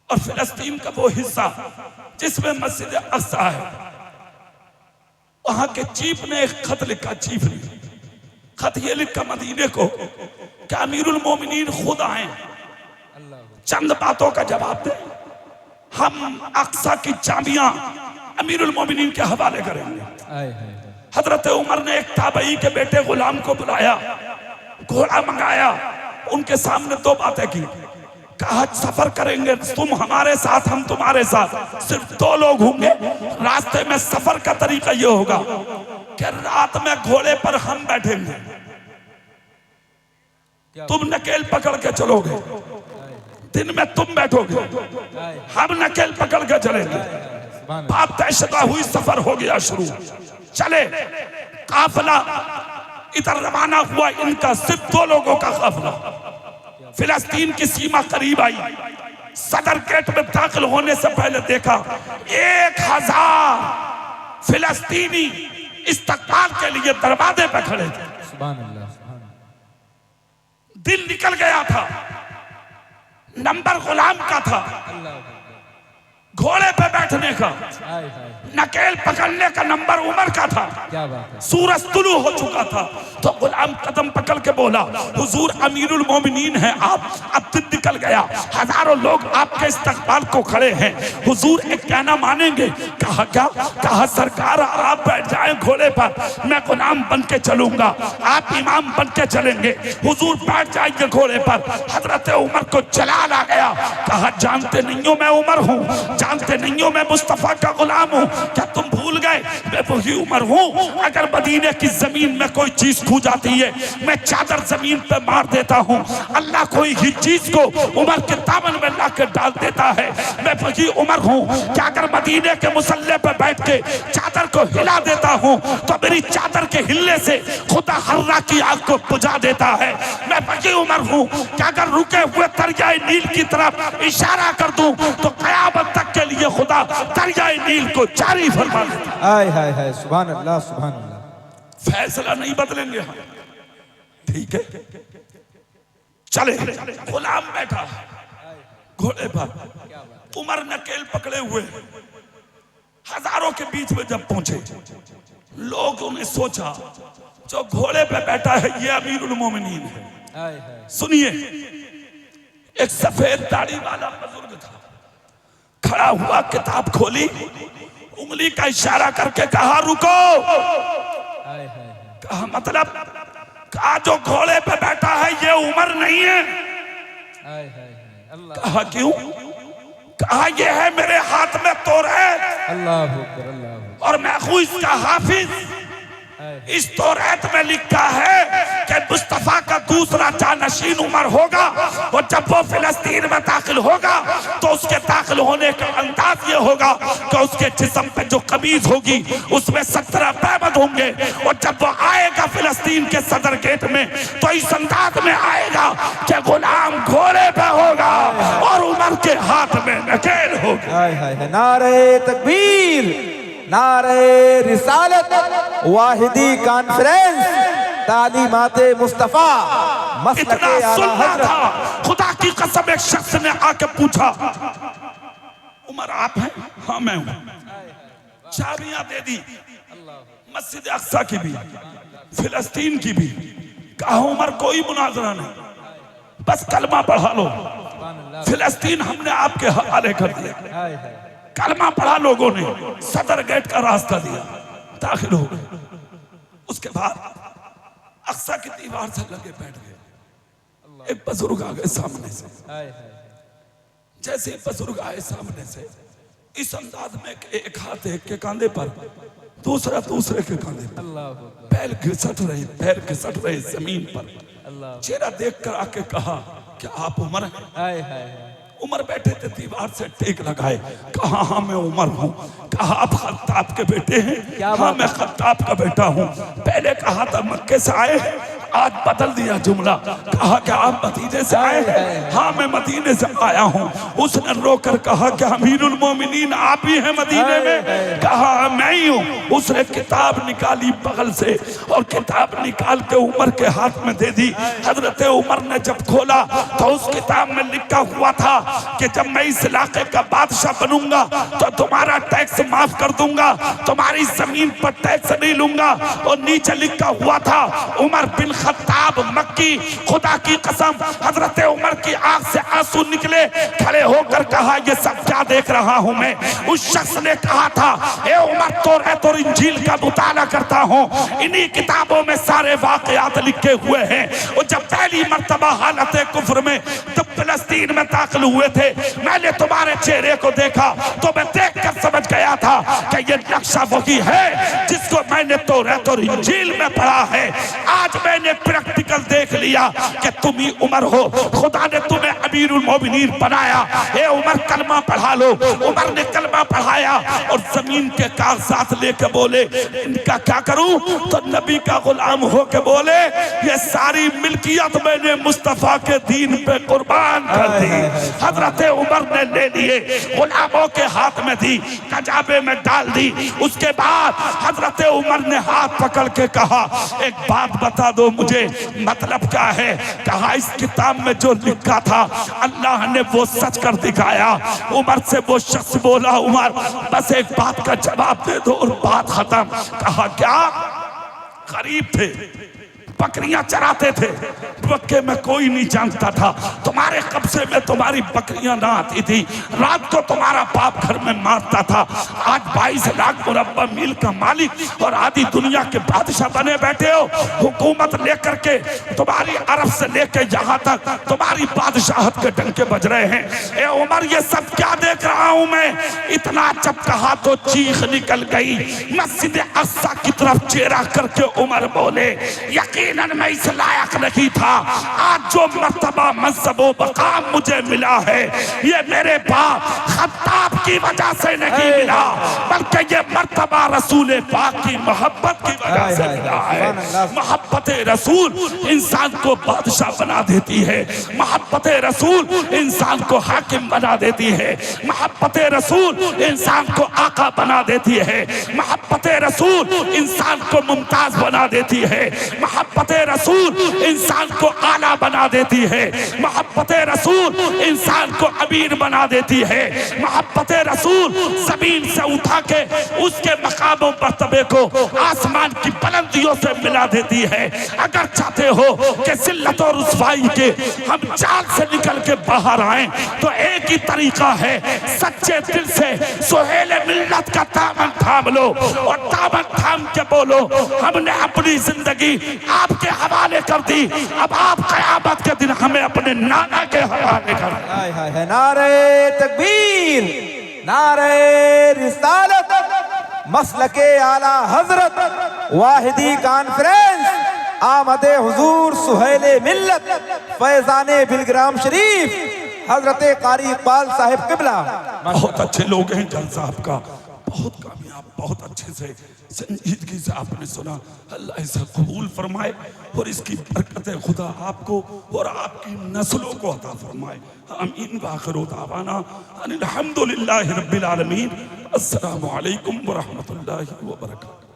और फिलिस्तीन का वो हिस्सा जिसमें मस्जिद अक्सा है, वहां के चीफ ने एक खत लिखा। चीफ ने खत ये लिखा मदीने को कि अमीरुल मोमिनीन खुद आए, चंद बातों का जवाब दे, हम अक्सा की चाबियां अमीरुल मोमिनीन के हवाले करेंगे। हाय हाय हाय, हजरत उमर ने एक ताबई के बेटे गुलाम को बुलाया, घोड़ा मंगाया, उनके सामने 2 बातें की। कहा सफर करेंगे, तुम हमारे साथ हम तुम्हारे साथ, सिर्फ 2 लोग होंगे। रास्ते में सफर का तरीका यह होगा कि रात में घोड़े पर हम बैठेंगे, तुम नकेल पकड़ के चलोगे, दिन में तुम बैठोगे, हम नकेल पकड़ के चलेंगे। बात तयशुदा हुई, सफर हो गया शुरू। चले, काफिला इधर रवाना हुआ, इनका सिर्फ 2 लोगों का काफिला। फिलिस्तीन की सीमा करीब आई, सदर गेट में दाखिल होने से पहले देखा 1000 फिलिस्तीनी इस्तकबाल के लिए दरवाजे पे खड़े थे। सुभान अल्लाह, सुभान अल्लाह। दिन निकल गया था, नंबर गुलाम का था, घोड़े पे बैठने का, हाय हाय नकेल पकड़ने का नंबर उमर का था। क्या बात है। सूरज तुलू हो चुका था तो गुलाम कदम पकड़ के बोला, हुजूर अमीरुल मोमिनीन हैं आप, अब दिन निकल गया, हजारों लोग आपके इस्तकबाल को खड़े हैं, हुजूर एक कहना मानेंगे? कहा क्या? कहा सरकार आप बैठ जाएं घोड़े पर, मैं गुलाम बन के चलूंगा, आप इमाम बन के चलेंगे। हुजूर बैठ जाएंगे घोड़े पर। हजरत उमर को जलाल आ गया। कहा जानते नहीं हो मैं उमर हूँ, जानते नहीं हो मैं मुस्तफा का गुलाम हूँ, क्या तुम भूल गए मैं वही उमर हूँ? अगर मदीने की जमीन में कोई चीज खो जाती है मैं चादर जमीन पे मार देता हूँ, अल्लाह कोई ही चीज को उमर के दामन में ला के डाल देता है, मैं वही उमर हूँ। क्या अगर मदीने के मुसल्ले पे बैठ के चादर को हिला देता हूँ तो मेरी चादर के हिलने से खुदा हर्रा की आग को बुझा देता है, मैं वही उमर हूँ। क्या अगर रुके हुए दरियाए नील की तरफ इशारा कर दूं तो कयामत तक के लिए खुदा दरियाए नील को जारी फरमा देता है। हाय हाय हाय, सुभान अल्लाह सुभान अल्लाह। फैसला नहीं बदलेंगे हम, ठीक है? चले, गुलाम बैठा घोड़े पर, उमर नकेल पकड़े हुए, हजारों के बीच में जब पहुंचे लोगों ने सोचा जो घोड़े पे बैठा है ये अमीरुल मोमिनीन है। हाय हाय सुनिए, एक सफेद दाढ़ी वाला बुजुर्ग था, खड़ा हुआ, किताब खोली, उंगली का इशारा करके कहा रुको। हाय हाय कहा मतलब? कहा जो घोड़े पे बैठा है ये उमर नहीं है। हाय हाय अल्लाह कहा क्यों? कहा ये है मेरे हाथ में तौरात अल्लाह अकबर अल्लाह। और मैं हूं इसका हाफिज। इस तौरात में लिखा है कि मुस्तफा का दूसरा जानशीन उमर होगा और जब वो फिलिस्तीन में दाखिल होगा तो उसके दाखिल होने का अंदाज ये होगा कि उसके जिस्म पे जो कमीज होगी उसमें 17 पैबंद होंगे और जब वो आएगा फिलिस्तीन के सदर गेट में तो इस अंदाज में आएगा कि गुलाम घोड़े पे होगा और उमर के हाथ में नकेल होगी। हाय हाय हाय, नारे तकबीर, नारे रिसालत, वाहिदी कॉन्फ्रेंस, तालीमाते मुस्तफा, मसलके इतना आला सुनना हजरत। था, खुदा की कसम एक शख्स ने आके पूछा उमर आप हैं? हाँ मैं हूं। चाबियां दे दी, मस्जिद अक्सा की भी, फिलिस्तीन की भी। कहा उमर कोई मुनाजरा नहीं, बस कलमा पढ़ा लो, फिलिस्तीन हमने आपके हवाले कर दिया। हाय हाय कलमा पढ़ा लोगों ने, सदर गेट का रास्ता दिया, दाखिल हो गए। उसके बाद अक्सा की दीवार से लगे बैठ गए। एक बुजुर्ग आ गए सामने से, हाय हाय जैसे ही बुजुर्ग आए सामने से इस अंदाज में कि एक हाथ एक के कांधे पर, दूसरा दूसरे के कांधे पर, अल्लाह अकबर पैर घिसट रहे जमीन पर। अल्लाह। चेहरा देख कर आके कहा क्या आप उमर हैं? हाय हाय उमर बैठे थे दीवार से टेक लगाए। कहा हाँ मैं उमर हूँ। कहा आप खत्ताब के बेटे हैं? हाँ मैं खत्ताब का बेटा हूँ। पहले कहा था मक्के से आए हैं, आज बदल दिया जुमला, कहा क्या आप मदीने से आए हैं? हाँ मैं मदीने से आया हूँ। उसने रोकर कहा क्या अमीरुल मोमिनीन आप ही हैं मदीने में? कहा मैं ही हूँ। उसने किताब निकाली बगल से और किताब निकाल के उमर के हाथ में दे दी। हजरत उमर ने जब खोला तो उस किताब में लिखा हुआ था कि जब मैं इस इलाके का बादशाह बनूंगा तो तुम्हारा टैक्स माफ कर दूंगा, तुम्हारी जमीन पर टैक्स नहीं लूंगा। और नीचे लिखा हुआ था उमर बिन खत्ताब मक्की। खुदा की कसम हजरत उमर की आंख से आंसू निकले। खड़े होकर कहा ये सब क्या देख रहा हूं मैं? उस शख्स ने कहा था ए उमर तौरात और इंजील का मुताला करता हूं, इन्हीं किताबों में सारे वाकयात लिखे हुए हैं। और जब पहली मर्तबा हालत कुफ्र में जब फिलिस्तीन में दाखिल हुए थे मैंने तुम्हारे चेहरे को देखा तो मैं देखकर समझ गया था कि ये नक्शा वही है जिसको मैंने तौरात और इंजील में पढ़ा है। आज मैंने प्रैक्टिकल देख लिया कि तुम ही उमर हो। खुदा ने तुम्हें अमीरुल मोमिनीन बनाया। ए उमर कलमा पढ़ा लो। उमर ने कलमा पढ़ाया और जमीन के कागजात हाथ लेके बोले इनका क्या करूं? तो नबी का गुलाम होके बोले ये सारी मिल्कियत मैंने मुस्तफा के दीन पे कुर्बान कर दी। हजरत उमर ने ले लिए, गुलामों के हाथ में दी, कजाबे में डाल दी। उसके बाद हजरत उमर ने हाथ पकड़ के कहा एक बात बता दो मुझे, मतलब क्या है? कहा इस किताब में जो लिखा था अल्लाह ने वो सच कर दिखाया। उमर से वो शख्स बोला उमर बस एक बात का जवाब दे दो और बात खत्म। कहा क्या? गरीब थे, बकरियां चराते थे, मक्के में कोई नहीं जानता था, तुम्हारे कब्जे में तुम्हारी बकरियां ना आती थी, रात को तुम्हारा बाप घर में मारता था। आज 22 लाख मुरब्बा मील का मालिक और आधी दुनिया के बादशाह बने बैठे हो, हुकूमत लेकर के तुम्हारी अरब से लेके यहाँ तक तुम्हारी बादशाहत के डंके बज रहे हैं। ए उमर ये सब क्या देख रहा हूँ मैं? इतना जब कहा तो चीख निकल गई। मस्जिद अक्सा की तरफ चेहरा करके उमर बोले यकीनन मैं इस लायक नहीं था, आज जो मर्तबा मनसब व मकाम मुझे मिला है ये मेरे बाप खत्ताब की वजह से नहीं मिला, बल्कि ये मर्तबा रसूल पाक की मोहब्बत की वजह से मिला है। मोहब्बत रसूल इंसान को बादशाह बना देती है, मोहब्बत रसूल इंसान को हाकिम बना देती है, मोहब्बत रसूल इंसान को आका बना देती है, मोहब्बत रसूल इंसान को मुमताज बना देती है, मोहब्बत रसूल इंसान को आला बना देती है, मोहब्बत रसूल इंसान को अमीर बना देती है, मोहब्बत रसूल जमीन से उठा के उसके मकाम मर्तबे को आसमान की बुलंदियों से मिला देती है। अगर चाहते हो कि जिल्लत और रुसवाई के हम जाल से निकल के बाहर आए तो एक ही तरीका है, सच्चे दिल से सुहेल मिल्लत का दामन थाम लो और दामन थाम के बोलो हमने अपनी जिंदगी आपके हवाले कर दी, अब आप क़यामत के दिन हमें अपने नाना के हवाले कर। हाय हाय हाय, नारे तकबीर, नारे रिसालत, मसलके आला हजरत, वाहिदी कॉन्फ्रेंस, आमदे हुजूर सुहेले मिल्लत, फैजाने बिलग्राम शरीफ, हजरत कारी इकबाल साहिब किबला। बहुत अच्छे लोग हैं जलसा आपका, बहुत कामयाब, बहुत अच्छे से संजीदगी से आपने सुना। अल्लाह इसे कबूल फरमाए और इसकी बरकत खुदा आपको और आपकी नस्लों को अता फरमाए। आमीन। वाखिरु दावाना अनिल हम्दुलिल्लाहि रब्बिल आलमीन। अस्सलामु अलैकुम व रहमतुल्लाहि व बरकातहू।